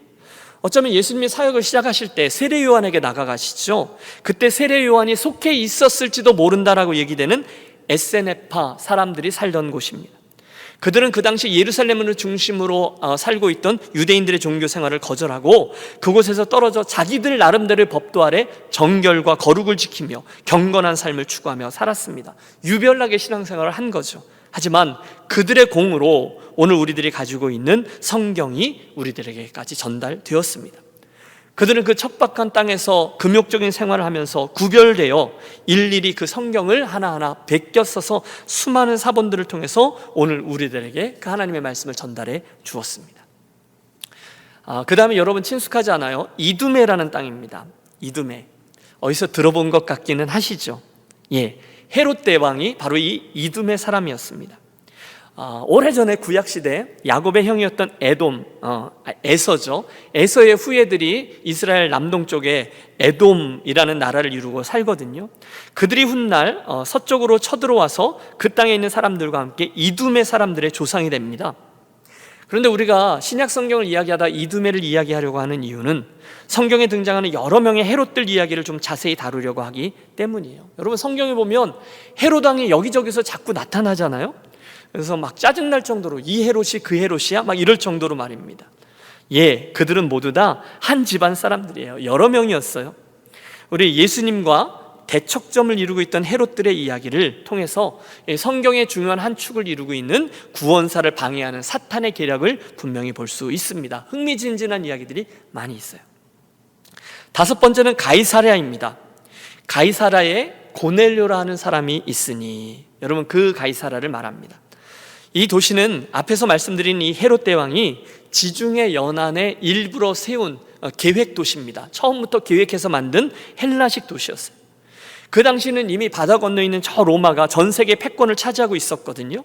어쩌면 예수님이 사역을 시작하실 때 세례 요한에게 나가가시죠. 그때 세례 요한이 속해 있었을지도 모른다라고 얘기되는 에세네파 사람들이 살던 곳입니다. 그들은 그 당시 예루살렘을 중심으로 살고 있던 유대인들의 종교 생활을 거절하고 그곳에서 떨어져 자기들 나름대로의 법도 아래 정결과 거룩을 지키며 경건한 삶을 추구하며 살았습니다. 유별나게 신앙생활을 한 거죠. 하지만 그들의 공으로 오늘 우리들이 가지고 있는 성경이 우리들에게까지 전달되었습니다. 그들은 그 척박한 땅에서 금욕적인 생활을 하면서 구별되어 일일이 그 성경을 하나하나 베껴 써서 수많은 사본들을 통해서 오늘 우리들에게 그 하나님의 말씀을 전달해 주었습니다. 그 다음에 여러분 친숙하지 않아요? 이두메라는 땅입니다. 이두메, 어디서 들어본 것 같기는 하시죠? 예, 헤롯 대왕이 바로 이 이두메 사람이었습니다. 오래전에 구약시대 야곱의 형이었던 에서죠. 에서의 후예들이 이스라엘 남동쪽에 에돔이라는 나라를 이루고 살거든요. 그들이 훗날 서쪽으로 쳐들어와서 그 땅에 있는 사람들과 함께 이두메 사람들의 조상이 됩니다. 그런데 우리가 신약 성경을 이야기하다 이두메를 이야기하려고 하는 이유는 성경에 등장하는 여러 명의 헤롯들 이야기를 좀 자세히 다루려고 하기 때문이에요. 여러분, 성경에 보면 헤롯 왕이 여기저기서 자꾸 나타나잖아요. 그래서 막 짜증날 정도로 이 헤롯이 그 헤롯이야? 막 이럴 정도로 말입니다. 예, 그들은 모두 다 한 집안 사람들이에요. 여러 명이었어요. 우리 예수님과 대척점을 이루고 있던 헤롯들의 이야기를 통해서 성경의 중요한 한 축을 이루고 있는 구원사를 방해하는 사탄의 계략을 분명히 볼 수 있습니다. 흥미진진한 이야기들이 많이 있어요. 다섯 번째는 가이사랴입니다. 가이사랴에 고넬료라 하는 사람이 있으니, 여러분 그 가이사랴를 말합니다. 이 도시는 앞에서 말씀드린 이 헤롯 대왕이 지중해 연안에 일부러 세운 계획 도시입니다. 처음부터 계획해서 만든 헬라식 도시였어요. 그 당시는 이미 바다 건너에 있는 저 로마가 전 세계 패권을 차지하고 있었거든요.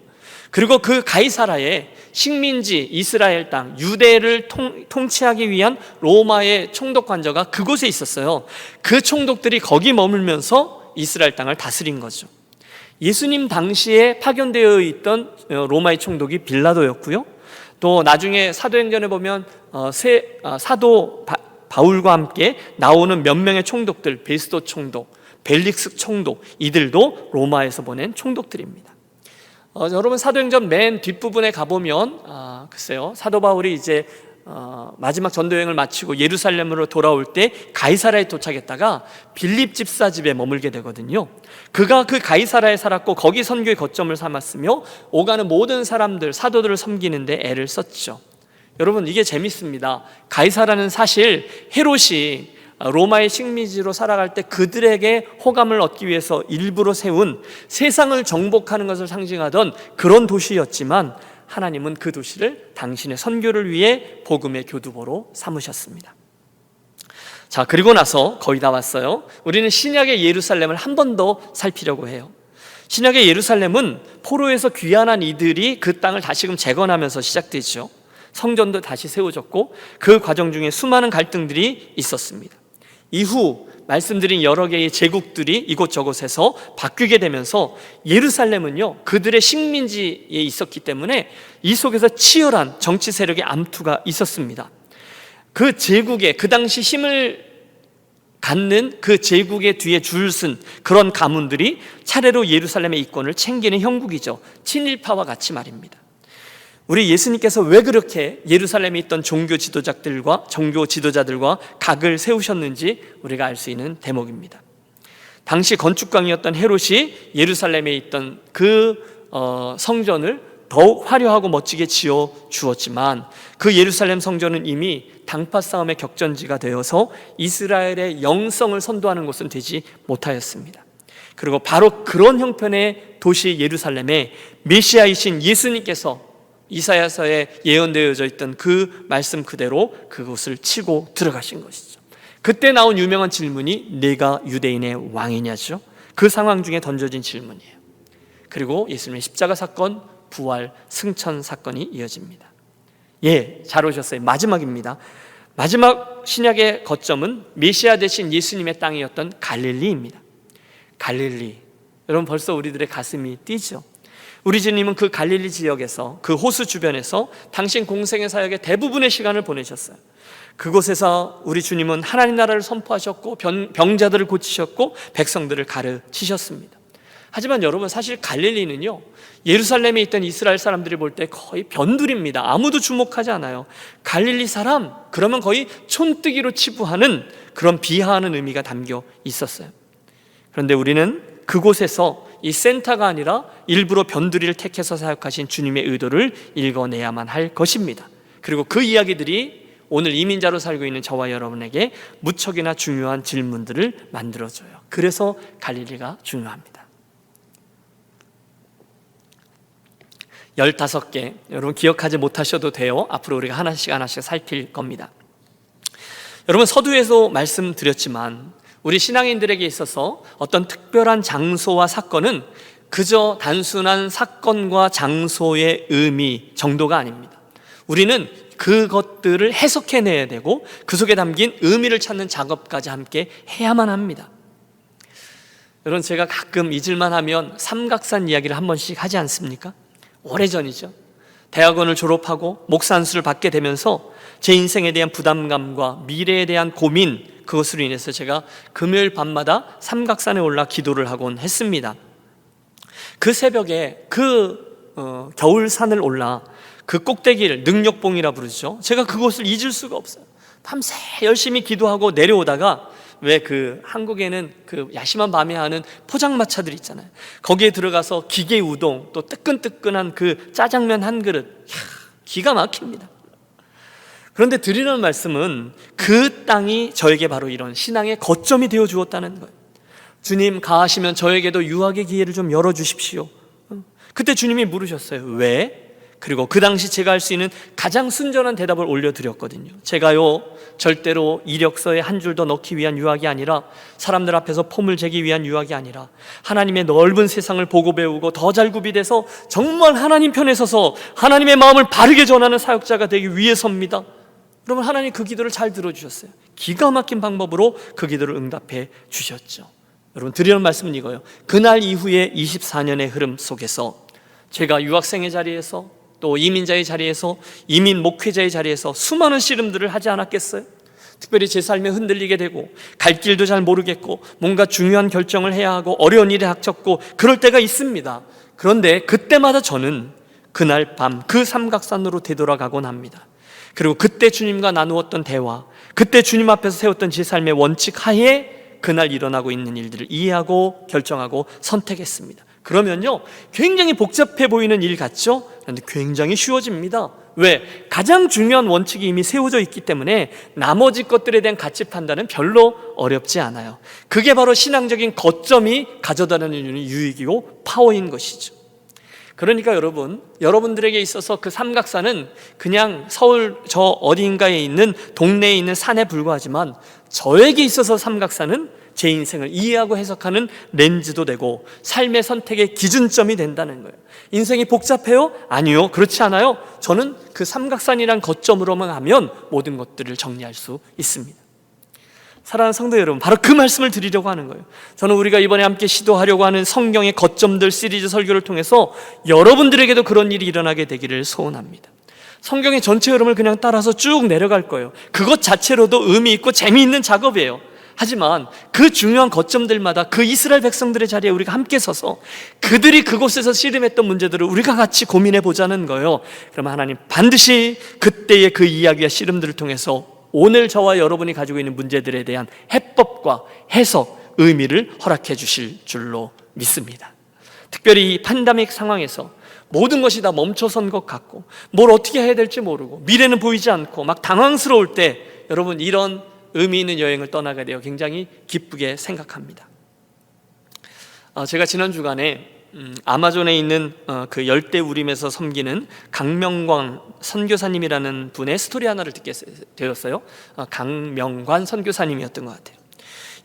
그리고 그 가이사랴에 식민지 이스라엘 땅 유대를 통치하기 위한 로마의 총독 관저가 그곳에 있었어요. 그 총독들이 거기 머물면서 이스라엘 땅을 다스린 거죠. 예수님 당시에 파견되어 있던 로마의 총독이 빌라도였고요. 또 나중에 사도행전에 보면 사도 바울과 함께 나오는 몇 명의 총독들, 베스도 총독, 벨릭스 총독, 이들도 로마에서 보낸 총독들입니다. 여러분 사도행전 맨 뒷부분에 가보면 글쎄요, 사도 바울이 이제 마지막 전도여행을 마치고 예루살렘으로 돌아올 때 가이사라에 도착했다가 빌립 집사 집에 머물게 되거든요. 그가 그 가이사라에 살았고 거기 선교의 거점을 삼았으며 오가는 모든 사람들, 사도들을 섬기는데 애를 썼죠. 여러분, 이게 재밌습니다. 가이사라는 사실 헤롯이 로마의 식민지로 살아갈 때 그들에게 호감을 얻기 위해서 일부러 세운 세상을 정복하는 것을 상징하던 그런 도시였지만, 하나님은 그 도시를 당신의 선교를 위해 복음의 교두보로 삼으셨습니다. 자, 그리고 나서 거의 다 왔어요. 우리는 신약의 예루살렘을 한 번 더 살피려고 해요. 신약의 예루살렘은 포로에서 귀환한 이들이 그 땅을 다시금 재건하면서 시작되죠. 성전도 다시 세워졌고 그 과정 중에 수많은 갈등들이 있었습니다. 이후 말씀드린 여러 개의 제국들이 이곳저곳에서 바뀌게 되면서 예루살렘은요, 그들의 식민지에 있었기 때문에 이 속에서 치열한 정치 세력의 암투가 있었습니다. 그 제국에 그 당시 힘을 갖는 그 제국의 뒤에 줄 쓴 그런 가문들이 차례로 예루살렘의 이권을 챙기는 형국이죠. 친일파와 같이 말입니다. 우리 예수님께서 왜 그렇게 예루살렘에 있던 종교 지도자들과 각을 세우셨는지 우리가 알 수 있는 대목입니다. 당시 건축광이었던 헤롯이 예루살렘에 있던 그 성전을 더욱 화려하고 멋지게 지어 주었지만 그 예루살렘 성전은 이미 당파 싸움의 격전지가 되어서 이스라엘의 영성을 선도하는 곳은 되지 못하였습니다. 그리고 바로 그런 형편의 도시 예루살렘에 메시아이신 예수님께서 이사야서에 예언되어져 있던 그 말씀 그대로 그곳을 치고 들어가신 것이죠. 그때 나온 유명한 질문이 내가 유대인의 왕이냐죠. 그 상황 중에 던져진 질문이에요. 그리고 예수님의 십자가 사건, 부활, 승천 사건이 이어집니다. 잘 오셨어요. 마지막입니다. 마지막 신약의 거점은 메시아 대신 예수님의 땅이었던 갈릴리입니다. 갈릴리, 여러분 벌써 우리들의 가슴이 뛰죠. 우리 주님은 그 갈릴리 지역에서, 그 호수 주변에서 당신 공생의 사역의 대부분의 시간을 보내셨어요. 그곳에서 우리 주님은 하나님 나라를 선포하셨고 병자들을 고치셨고 백성들을 가르치셨습니다. 하지만 여러분, 사실 갈릴리는요, 예루살렘에 있던 이스라엘 사람들이 볼 때 거의 변두리입니다. 아무도 주목하지 않아요. 갈릴리 사람, 그러면 거의 촌뜨기로 치부하는 그런 비하하는 의미가 담겨 있었어요. 그런데 우리는 그곳에서 이 센터가 아니라 일부러 변두리를 택해서 사역하신 주님의 의도를 읽어내야만 할 것입니다. 그리고 그 이야기들이 오늘 이민자로 살고 있는 저와 여러분에게 무척이나 중요한 질문들을 만들어줘요. 그래서 갈릴리가 중요합니다. 15개, 여러분 기억하지 못하셔도 돼요. 앞으로 우리가 하나씩 살필 겁니다. 여러분, 서두에서 말씀드렸지만 우리 신앙인들에게 있어서 어떤 특별한 장소와 사건은 그저 단순한 사건과 장소의 의미 정도가 아닙니다. 우리는 그것들을 해석해내야 되고 그 속에 담긴 의미를 찾는 작업까지 함께 해야만 합니다. 여러분, 제가 가끔 잊을만 하면 삼각산 이야기를 한 번씩 하지 않습니까? 오래전이죠. 대학원을 졸업하고 목사 안수를 받게 되면서 제 인생에 대한 부담감과 미래에 대한 고민, 그것으로 인해서 제가 금요일 밤마다 삼각산에 올라 기도를 하곤 했습니다. 그 새벽에 겨울산을 올라 그 꼭대기를 능력봉이라 부르죠. 제가 그곳을 잊을 수가 없어요. 밤새 열심히 기도하고 내려오다가 왜 한국에는 야심한 밤에 하는 포장마차들 있잖아요. 거기에 들어가서 기계 우동, 또 뜨끈뜨끈한 그 짜장면 한 그릇, 기가 막힙니다. 그런데 드리는 말씀은 그 땅이 저에게 바로 이런 신앙의 거점이 되어 주었다는 거예요. 주님, 가하시면 저에게도 유학의 기회를 좀 열어주십시오. 그때 주님이 물으셨어요. 왜? 그리고 그 당시 제가 할 수 있는 가장 순전한 대답을 올려드렸거든요. 제가요, 절대로 이력서에 한 줄 더 넣기 위한 유학이 아니라, 사람들 앞에서 폼을 재기 위한 유학이 아니라, 하나님의 넓은 세상을 보고 배우고 더 잘 구비돼서 정말 하나님 편에 서서 하나님의 마음을 바르게 전하는 사역자가 되기 위해서입니다. 여러분, 하나님 그 기도를 잘 들어주셨어요. 기가 막힌 방법으로 그 기도를 응답해 주셨죠. 여러분, 드리는 말씀은 이거예요. 그날 이후에 24년의 흐름 속에서 제가 유학생의 자리에서, 또 이민자의 자리에서, 이민 목회자의 자리에서 수많은 씨름들을 하지 않았겠어요? 특별히 제 삶에 흔들리게 되고 갈 길도 잘 모르겠고 뭔가 중요한 결정을 해야 하고 어려운 일에 닥쳤고 그럴 때가 있습니다. 그런데 그때마다 저는 그날 밤 그 삼각산으로 되돌아가곤 합니다. 그리고 그때 주님과 나누었던 대화, 그때 주님 앞에서 세웠던 제 삶의 원칙 하에 그날 일어나고 있는 일들을 이해하고 결정하고 선택했습니다. 그러면요, 굉장히 복잡해 보이는 일 같죠? 그런데 굉장히 쉬워집니다. 왜? 가장 중요한 원칙이 이미 세워져 있기 때문에 나머지 것들에 대한 가치 판단은 별로 어렵지 않아요. 그게 바로 신앙적인 거점이 가져다는 유익이고 파워인 것이죠. 그러니까 여러분들에게 있어서 그 삼각산은 그냥 서울 저 어딘가에 있는 동네에 있는 산에 불과하지만, 저에게 있어서 삼각산은 제 인생을 이해하고 해석하는 렌즈도 되고 삶의 선택의 기준점이 된다는 거예요. 인생이 복잡해요? 아니요, 그렇지 않아요. 저는 그 삼각산이란 거점으로만 하면 모든 것들을 정리할 수 있습니다. 사랑하는 성도 여러분, 바로 그 말씀을 드리려고 하는 거예요. 저는 우리가 이번에 함께 시도하려고 하는 성경의 거점들 시리즈 설교를 통해서 여러분들에게도 그런 일이 일어나게 되기를 소원합니다. 성경의 전체 흐름을 그냥 따라서 쭉 내려갈 거예요. 그것 자체로도 의미 있고 재미있는 작업이에요. 하지만 그 중요한 거점들마다 그 이스라엘 백성들의 자리에 우리가 함께 서서 그들이 그곳에서 씨름했던 문제들을 우리가 같이 고민해 보자는 거예요. 그러면 하나님 반드시 그때의 그 이야기와 씨름들을 통해서 오늘 저와 여러분이 가지고 있는 문제들에 대한 해법과 해석, 의미를 허락해 주실 줄로 믿습니다. 특별히 이 팬데믹 상황에서 모든 것이 다 멈춰선 것 같고 뭘 어떻게 해야 될지 모르고 미래는 보이지 않고 막 당황스러울 때 여러분, 이런 의미 있는 여행을 떠나게 되어 굉장히 기쁘게 생각합니다. 제가 지난 주간에 아마존에 있는 그 열대우림에서 섬기는 강명관 선교사님이라는 분의 스토리 하나를 듣게 되었어요. 강명관 선교사님이었던 것 같아요.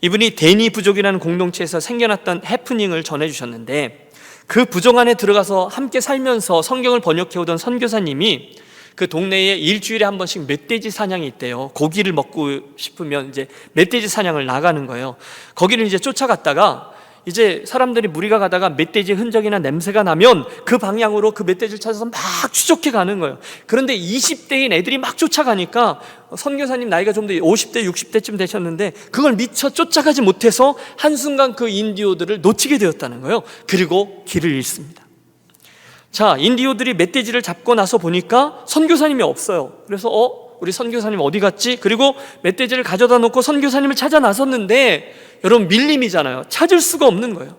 이분이 데니 부족이라는 공동체에서 생겨났던 해프닝을 전해주셨는데, 그 부족 안에 들어가서 함께 살면서 성경을 번역해오던 선교사님이 그 동네에 일주일에 한 번씩 멧돼지 사냥이 있대요. 고기를 먹고 싶으면 이제 멧돼지 사냥을 나가는 거예요. 거기를 이제 쫓아갔다가 이제 사람들이 무리가 가다가 멧돼지 흔적이나 냄새가 나면 그 방향으로 그 멧돼지를 찾아서 막 추적해 가는 거예요. 그런데 20대인 애들이 막 쫓아가니까 선교사님 나이가 좀 더 50대, 60대쯤 되셨는데 그걸 미처 쫓아가지 못해서 한순간 그 인디오들을 놓치게 되었다는 거예요. 그리고 길을 잃습니다. 자, 인디오들이 멧돼지를 잡고 나서 보니까 선교사님이 없어요. 그래서 우리 선교사님 어디 갔지? 그리고 멧돼지를 가져다 놓고 선교사님을 찾아 나섰는데 여러분, 밀림이잖아요. 찾을 수가 없는 거예요.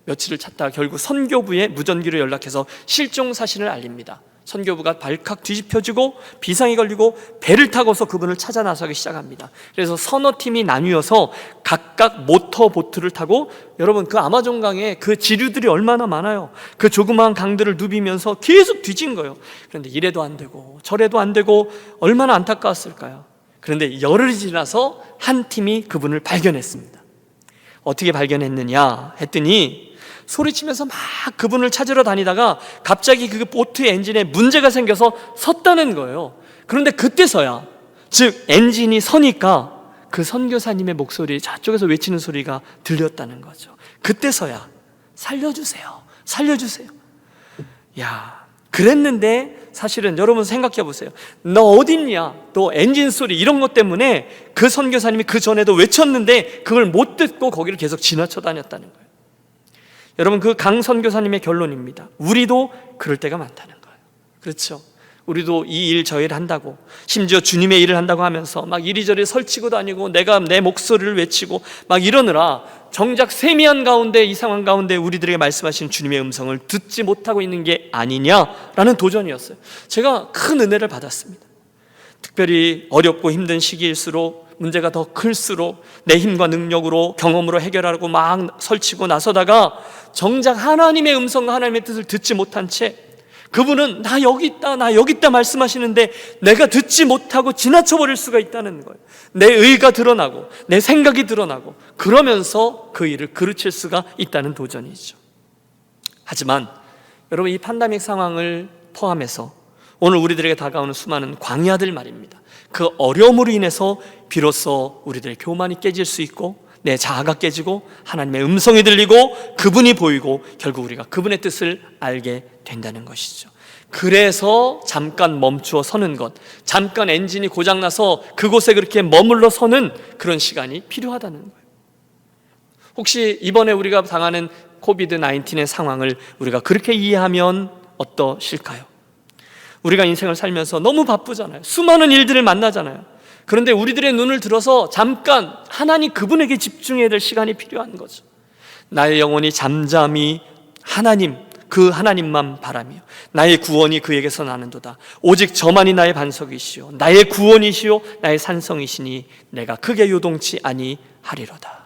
며칠을 찾다가 결국 선교부에 무전기로 연락해서 실종 사실을 알립니다. 선교부가 발칵 뒤집혀지고 비상이 걸리고 배를 타고서 그분을 찾아 나서기 시작합니다. 그래서 서너 팀이 나뉘어서 각각 모터보트를 타고, 여러분 그 아마존강에 그 지류들이 얼마나 많아요. 그 조그마한 강들을 누비면서 계속 뒤진 거예요. 그런데 이래도 안 되고 저래도 안 되고 얼마나 안타까웠을까요? 그런데 열흘이 지나서 한 팀이 그분을 발견했습니다. 어떻게 발견했느냐 했더니 소리치면서 막 그분을 찾으러 다니다가 갑자기 그 보트 엔진에 문제가 생겨서 섰다는 거예요. 그런데 그때서야, 즉 엔진이 서니까 그 선교사님의 목소리, 저쪽에서 외치는 소리가 들렸다는 거죠. 그때서야 살려주세요, 살려주세요. 야, 그랬는데 사실은 여러분 생각해 보세요. 너 어딨냐? 또 엔진 소리 이런 것 때문에 그 선교사님이 그 전에도 외쳤는데 그걸 못 듣고 거기를 계속 지나쳐 다녔다는 거예요. 여러분, 그 강 선교사님의 결론입니다. 우리도 그럴 때가 많다는 거예요. 그렇죠? 우리도 이 일 저 일 한다고, 심지어 주님의 일을 한다고 하면서 막 이리저리 설치고 다니고 내가 내 목소리를 외치고 막 이러느라 정작 세미한 가운데, 이 상황 가운데 우리들에게 말씀하신 주님의 음성을 듣지 못하고 있는 게 아니냐라는 도전이었어요. 제가 큰 은혜를 받았습니다. 특별히 어렵고 힘든 시기일수록, 문제가 더 클수록 내 힘과 능력으로, 경험으로 해결하려고 막 설치고 나서다가 정작 하나님의 음성과 하나님의 뜻을 듣지 못한 채 그분은 나 여기 있다, 나 여기 있다 말씀하시는데 내가 듣지 못하고 지나쳐버릴 수가 있다는 거예요. 내 의가 드러나고 내 생각이 드러나고 그러면서 그 일을 그르칠 수가 있다는 도전이죠. 하지만 여러분, 이 팬데믹 상황을 포함해서 오늘 우리들에게 다가오는 수많은 광야들 말입니다. 그 어려움으로 인해서 비로소 우리들의 교만이 깨질 수 있고 내 자아가 깨지고 하나님의 음성이 들리고 그분이 보이고 결국 우리가 그분의 뜻을 알게 된다는 것이죠. 그래서 잠깐 멈추어 서는 것, 잠깐 엔진이 고장나서 그곳에 그렇게 머물러 서는 그런 시간이 필요하다는 거예요. 혹시 이번에 우리가 당하는 코비드-19의 상황을 우리가 그렇게 이해하면 어떠실까요? 우리가 인생을 살면서 너무 바쁘잖아요. 수많은 일들을 만나잖아요. 그런데 우리들의 눈을 들어서 잠깐 하나님 그분에게 집중해야 될 시간이 필요한 거죠. 나의 영혼이 잠잠히 하나님, 그 하나님만 바라며 나의 구원이 그에게서 나는도다. 오직 저만이 나의 반석이시오 나의 구원이시오 나의 산성이시니 내가 크게 요동치 아니하리로다.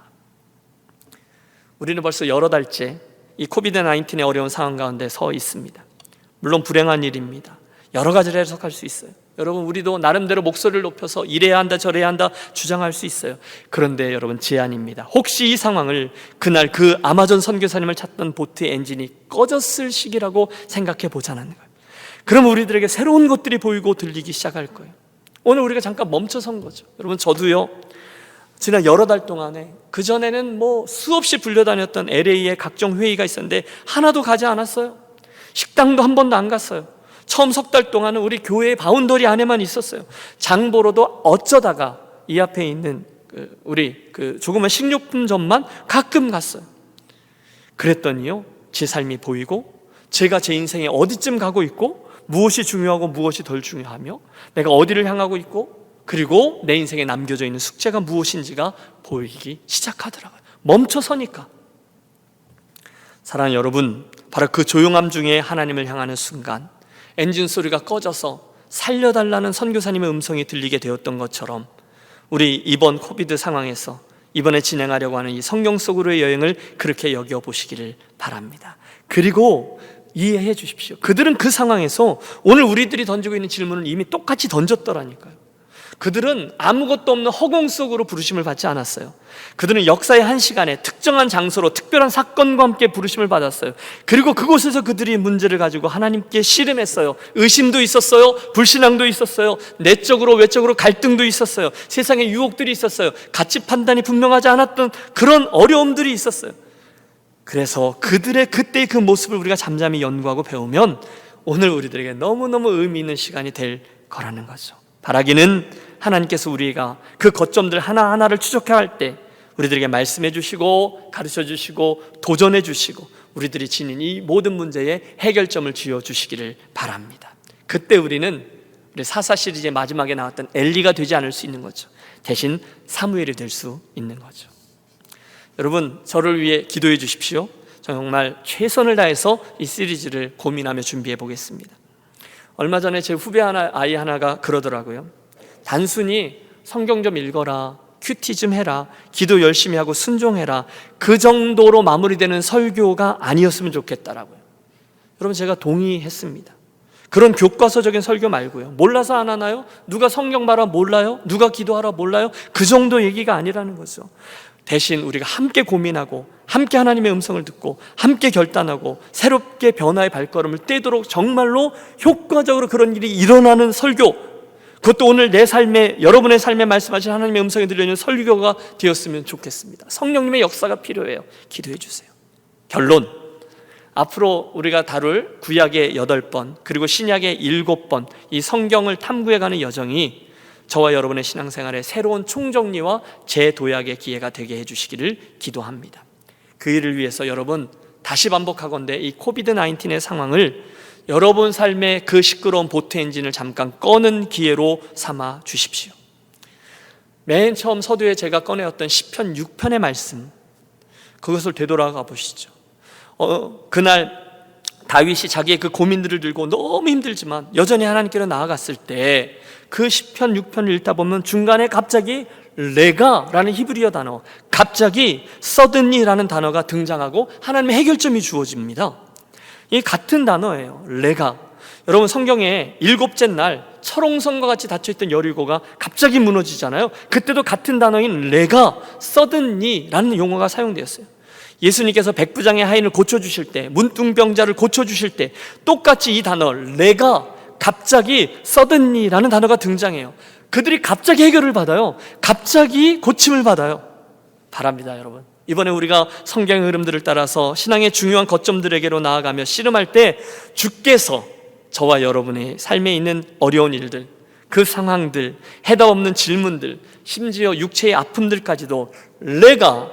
우리는 벌써 여러 달째 이 코비드-19의 어려운 상황 가운데 서 있습니다. 물론 불행한 일입니다. 여러 가지를 해석할 수 있어요. 여러분, 우리도 나름대로 목소리를 높여서 이래야 한다 저래야 한다 주장할 수 있어요. 그런데 여러분, 제안입니다. 혹시 이 상황을 그날 그 아마존 선교사님을 찾던 보트의 엔진이 꺼졌을 시기라고 생각해 보자는 거예요. 그럼 우리들에게 새로운 것들이 보이고 들리기 시작할 거예요. 오늘 우리가 잠깐 멈춰 선 거죠. 여러분, 저도요 지난 여러 달 동안에, 그전에는 수없이 불려다녔던 LA에 각종 회의가 있었는데 하나도 가지 않았어요. 식당도 한 번도 안 갔어요. 처음 석 달 동안은 우리 교회의 바운더리 안에만 있었어요. 장 보러도 어쩌다가 이 앞에 있는 우리 조그만 식료품점만 가끔 갔어요. 그랬더니요, 제 삶이 보이고 제가 제 인생에 어디쯤 가고 있고 무엇이 중요하고 무엇이 덜 중요하며 내가 어디를 향하고 있고 그리고 내 인생에 남겨져 있는 숙제가 무엇인지가 보이기 시작하더라고요. 멈춰서니까. 사랑하는 여러분, 바로 그 조용함 중에 하나님을 향하는 순간 엔진 소리가 꺼져서 살려달라는 선교사님의 음성이 들리게 되었던 것처럼 우리 이번 코비드 상황에서 이번에 진행하려고 하는 이 성경 속으로의 여행을 그렇게 여겨보시기를 바랍니다. 그리고 이해해 주십시오. 그들은 그 상황에서 오늘 우리들이 던지고 있는 질문을 이미 똑같이 던졌더라니까요. 그들은 아무것도 없는 허공 속으로 부르심을 받지 않았어요. 그들은 역사의 한 시간에 특정한 장소로 특별한 사건과 함께 부르심을 받았어요. 그리고 그곳에서 그들이 문제를 가지고 하나님께 씨름했어요. 의심도 있었어요. 불신앙도 있었어요. 내적으로 외적으로 갈등도 있었어요. 세상에 유혹들이 있었어요. 가치 판단이 분명하지 않았던 그런 어려움들이 있었어요. 그래서 그들의 그때의 그 모습을 우리가 잠잠히 연구하고 배우면 오늘 우리들에게 너무너무 의미 있는 시간이 될 거라는 거죠. 바라기는 하나님께서 우리가 그 거점들 하나하나를 추적할 때 우리들에게 말씀해 주시고 가르쳐 주시고 도전해 주시고 우리들이 지닌 이 모든 문제에 해결점을 쥐어 주시기를 바랍니다. 그때 우리는 우리 사사 시리즈의 마지막에 나왔던 엘리가 되지 않을 수 있는 거죠. 대신 사무엘이 될 수 있는 거죠. 여러분, 저를 위해 기도해 주십시오. 정말 최선을 다해서 이 시리즈를 고민하며 준비해 보겠습니다. 얼마 전에 제 후배 아이 하나가 그러더라고요. 단순히 성경 좀 읽어라, 큐티 좀 해라, 기도 열심히 하고 순종해라, 그 정도로 마무리되는 설교가 아니었으면 좋겠다라고요. 여러분, 제가 동의했습니다. 그런 교과서적인 설교 말고요. 몰라서 안 하나요? 누가 성경 말아 몰라요? 누가 기도하라 몰라요? 그 정도 얘기가 아니라는 거죠. 대신 우리가 함께 고민하고 함께 하나님의 음성을 듣고 함께 결단하고 새롭게 변화의 발걸음을 떼도록 정말로 효과적으로 그런 일이 일어나는 설교, 그것도 오늘 내 삶에, 여러분의 삶에 말씀하신 하나님의 음성이 들려있는 설교가 되었으면 좋겠습니다. 성령님의 역사가 필요해요. 기도해 주세요. 결론, 앞으로 우리가 다룰 구약의 8번 그리고 신약의 7번 이 성경을 탐구해가는 여정이 저와 여러분의 신앙생활에 새로운 총정리와 재도약의 기회가 되게 해주시기를 기도합니다. 그 일을 위해서 여러분, 다시 반복하건대 이 코비드-19의 상황을 여러분 삶의 그 시끄러운 보트 엔진을 잠깐 꺼는 기회로 삼아 주십시오. 맨 처음 서두에 제가 꺼내었던 시편 6편의 말씀, 그것을 되돌아가 보시죠. 그날 다윗이 자기의 그 고민들을 들고 너무 힘들지만 여전히 하나님께로 나아갔을 때 그 시편 6편을 읽다 보면 중간에 갑자기 레가라는 히브리어 단어, 갑자기 suddenly라는 단어가 등장하고 하나님의 해결점이 주어집니다. 이 같은 단어예요. 레가. 여러분, 성경에 7째 날 철옹성과 같이 닫혀있던 여리고가 갑자기 무너지잖아요. 그때도 같은 단어인 레가, suddenly라는 용어가 사용되었어요. 예수님께서 백부장의 하인을 고쳐주실 때, 문둥병자를 고쳐주실 때 똑같이 이 단어 레가, 갑자기 suddenly라는 단어가 등장해요. 그들이 갑자기 해결을 받아요. 갑자기 고침을 받아요. 바랍니다, 여러분. 이번에 우리가 성경의 흐름들을 따라서 신앙의 중요한 거점들에게로 나아가며 씨름할 때 주께서 저와 여러분의 삶에 있는 어려운 일들, 그 상황들, 해답 없는 질문들, 심지어 육체의 아픔들까지도 레가,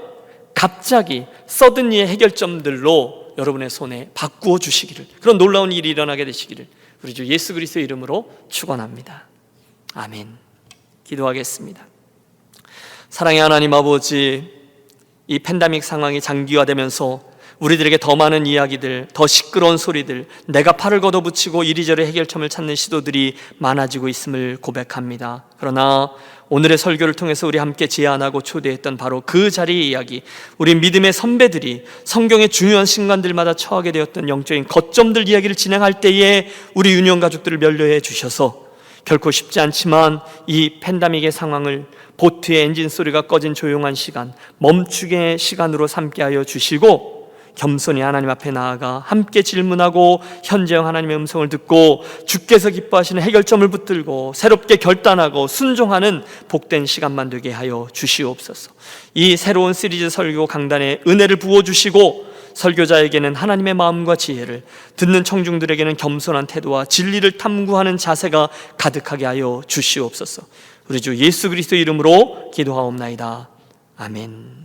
갑자기 서든리의 해결점들로 여러분의 손에 바꾸어 주시기를, 그런 놀라운 일이 일어나게 되시기를 우리 주 예수 그리스도의 이름으로 축원합니다. 아멘. 기도하겠습니다. 사랑의 하나님 아버지, 이 팬데믹 상황이 장기화되면서 우리들에게 더 많은 이야기들, 더 시끄러운 소리들, 내가 팔을 걷어붙이고 이리저리 해결점을 찾는 시도들이 많아지고 있음을 고백합니다. 그러나 오늘의 설교를 통해서 우리 함께 제안하고 초대했던 바로 그 자리의 이야기, 우리 믿음의 선배들이 성경의 중요한 순간들마다 처하게 되었던 영적인 거점들 이야기를 진행할 때에 우리 유년 가족들을 면려해 주셔서 결코 쉽지 않지만 이 팬데믹의 상황을 보트의 엔진 소리가 꺼진 조용한 시간, 멈추게 시간으로 삼게 하여 주시고 겸손히 하나님 앞에 나아가 함께 질문하고 현재형 하나님의 음성을 듣고 주께서 기뻐하시는 해결점을 붙들고 새롭게 결단하고 순종하는 복된 시간만 되게 하여 주시옵소서. 이 새로운 시리즈 설교 강단에 은혜를 부어주시고 설교자에게는 하나님의 마음과 지혜를, 듣는 청중들에게는 겸손한 태도와 진리를 탐구하는 자세가 가득하게 하여 주시옵소서. 우리 주 예수 그리스도 이름으로 기도하옵나이다. 아멘.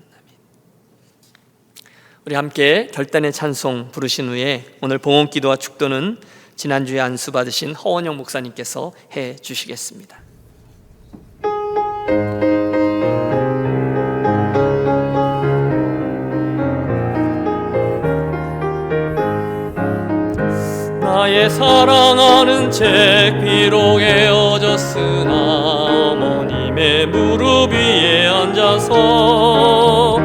우리 함께 결단의 찬송 부르신 후에 오늘 봉헌 기도와 축도는 지난주에 안수 받으신 허원영 목사님께서 해 주시겠습니다. 나의 사랑하는 책 비록 헤어졌으나 어머님의 무릎 위에 앉아서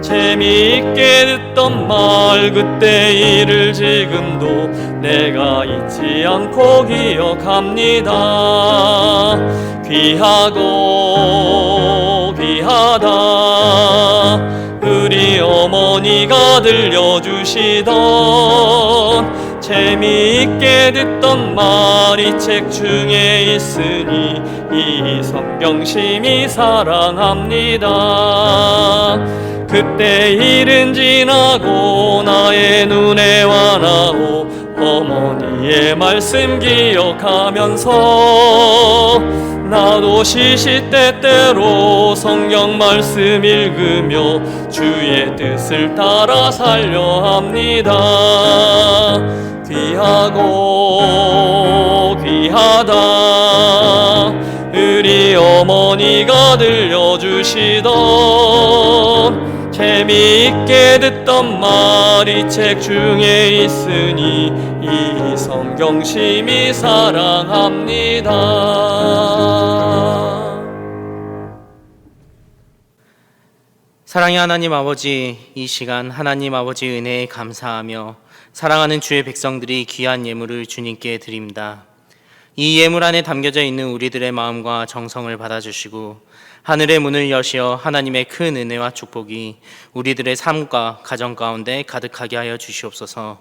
재미있게 듣던 말 그때 일을 지금도 내가 잊지 않고 기억합니다. 귀하고 귀하다 우리 어머니가 들려주시던 재미있게 듣던 말이 책 중에 있으니 이 성경심이 사랑합니다. 그때 일은 지나고 나의 눈에 와나오 어머니의 말씀 기억하면서 나도 시시때때로 성경 말씀 읽으며 주의 뜻을 따라 살려 합니다. 귀하고 귀하다 우리 어머니가 들려주시던 재미있게 듣던 말이 책 중에 있으니 이 성경심이 사랑합니다. 사랑의 하나님 아버지, 이 시간 하나님 아버지 은혜에 감사하며 사랑하는 주의 백성들이 귀한 예물을 주님께 드립니다. 이 예물 안에 담겨져 있는 우리들의 마음과 정성을 받아주시고 하늘의 문을 여시어 하나님의 큰 은혜와 축복이 우리들의 삶과 가정 가운데 가득하게 하여 주시옵소서.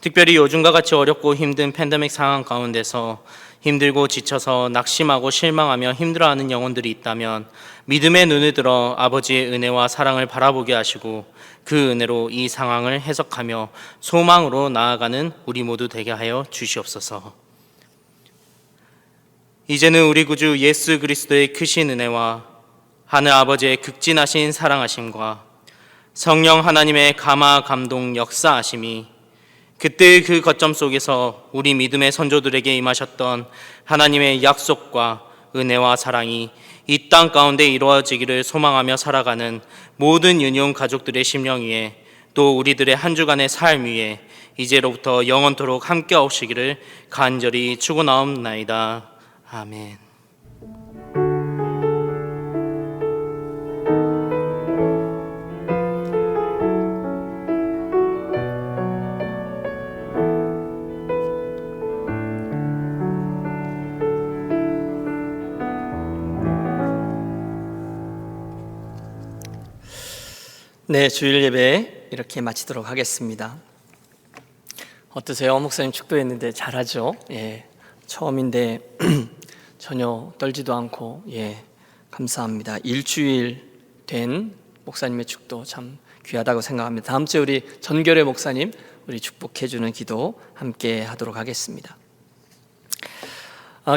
특별히 요즘과 같이 어렵고 힘든 팬데믹 상황 가운데서 힘들고 지쳐서 낙심하고 실망하며 힘들어하는 영혼들이 있다면 믿음의 눈을 들어 아버지의 은혜와 사랑을 바라보게 하시고 그 은혜로 이 상황을 해석하며 소망으로 나아가는 우리 모두 되게 하여 주시옵소서. 이제는 우리 구주 예수 그리스도의 크신 은혜와 하늘 아버지의 극진하신 사랑하심과 성령 하나님의 감화 감동 역사하심이 그때 그 거점 속에서 우리 믿음의 선조들에게 임하셨던 하나님의 약속과 은혜와 사랑이 이 땅 가운데 이루어지기를 소망하며 살아가는 모든 유니온 가족들의 심령 위에 또 우리들의 한 주간의 삶 위에 이제로부터 영원토록 함께 하시기를 간절히 축원하옵나이다. 아멘. 네, 주일 예배 이렇게 마치도록 하겠습니다. 어떠세요? 목사님 축도했는데 잘하죠? 예, 처음인데 전혀 떨지도 않고 감사합니다. 일주일 된 목사님의 축도 참 귀하다고 생각합니다. 다음 주에 우리 전결의 목사님 우리 축복해주는 기도 함께 하도록 하겠습니다.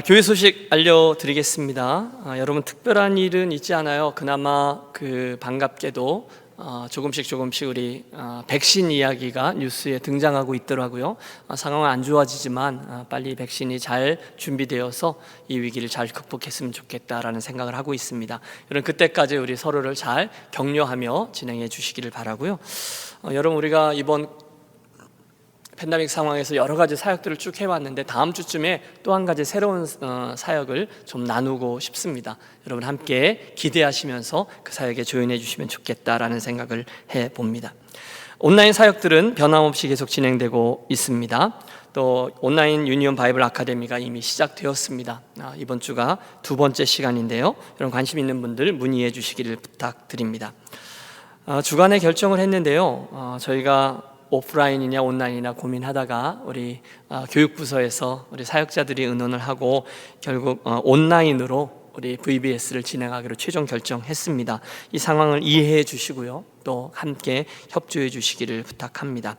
교회 소식 알려드리겠습니다. 여러분 특별한 일은 있지 않아요. 그나마 반갑게도 조금씩 우리 백신 이야기가 뉴스에 등장하고 있더라고요. 상황은 안 좋아지지만 빨리 백신이 잘 준비되어서 이 위기를 잘 극복했으면 좋겠다라는 생각을 하고 있습니다. 여러분 그때까지 우리 서로를 잘 격려하며 진행해 주시기를 바라고요. 여러분 우리가 이번 팬데믹 상황에서 여러 가지 사역들을 쭉 해왔는데 다음 주쯤에 또 한 가지 새로운 사역을 좀 나누고 싶습니다. 여러분 함께 기대하시면서 그 사역에 조인해 주시면 좋겠다라는 생각을 해봅니다. 온라인 사역들은 변함없이 계속 진행되고 있습니다. 또 온라인 유니온 바이블 아카데미가 이미 시작되었습니다. 이번 주가 2번째 시간인데요. 여러분 관심 있는 분들 문의해 주시기를 부탁드립니다. 주간에 결정을 했는데요. 저희가 오프라인이냐 온라인이냐 고민하다가 우리 교육부서에서 우리 사역자들이 의논을 하고 결국 온라인으로 우리 VBS를 진행하기로 최종 결정했습니다. 이 상황을 이해해 주시고요. 또 함께 협조해 주시기를 부탁합니다.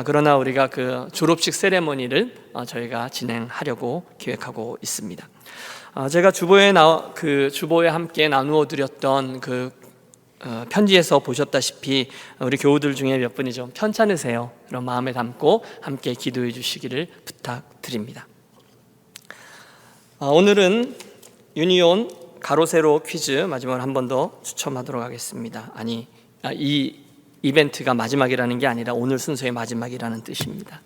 그러나 우리가 그 졸업식 세레머니를 저희가 진행하려고 계획하고 있습니다. 제가 주보에 함께 나누어 드렸던 편지에서 보셨다시피 우리 교우들 중에 몇 분이 좀 편찮으세요. 그런 마음에 담고 함께 기도해 주시기를 부탁드립니다. 오늘은 유니온 가로세로 퀴즈 마지막으로 한 번 더 추첨하도록 하겠습니다. 이 이벤트가 마지막이라는 게 아니라 오늘 순서의 마지막이라는 뜻입니다.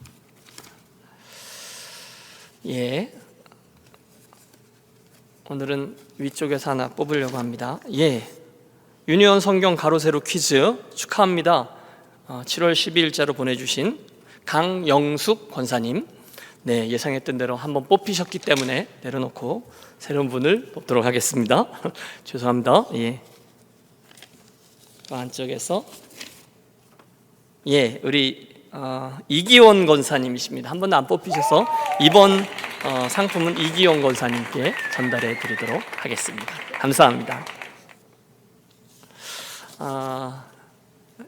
예, 오늘은 위쪽에서 하나 뽑으려고 합니다. 예, 유니온 성경 가로세로 퀴즈 축하합니다. 7월 12일자로 보내주신 강영숙 권사님, 네, 예상했던 대로 한번 뽑히셨기 때문에 내려놓고 새로운 분을 뽑도록 하겠습니다. 죄송합니다. 예, 안쪽에서 예, 우리 이기원 권사님이십니다. 한 번도 안 뽑히셔서 이번 상품은 이기원 권사님께 전달해 드리도록 하겠습니다. 감사합니다.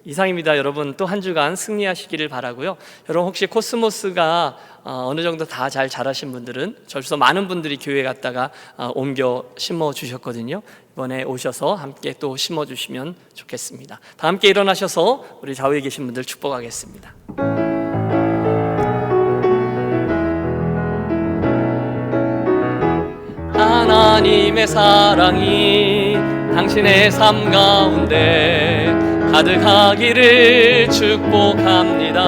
이상입니다. 여러분 또 한 주간 승리하시기를 바라고요. 여러분 혹시 코스모스가 어느 정도 다 잘 자라신 분들은 벌써 많은 분들이 교회 갔다가 옮겨 심어 주셨거든요. 이번에 오셔서 함께 또 심어 주시면 좋겠습니다. 다 함께 일어나셔서 우리 좌우에 계신 분들 축복하겠습니다. 하나님의 사랑이 당신의 삶 가운데 가득하기를 축복합니다.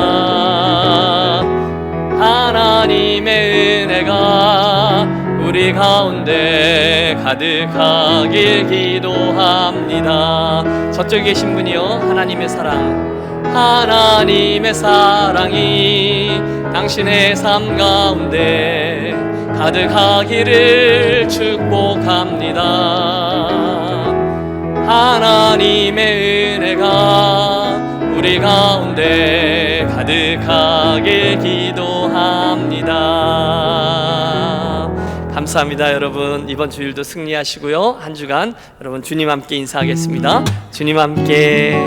하나님의 은혜가 우리 가운데 가득하길 기도합니다. 저쪽에 계신 분이요, 하나님의 사랑이 당신의 삶 가운데 가득하기를 축복합니다. 하나님의 은혜가 우리 가운데 가득하게 기도합니다. 감사합니다. 여러분 이번 주일도 승리하시고요. 한 주간 여러분 주님 함께 인사하겠습니다. 주님 함께.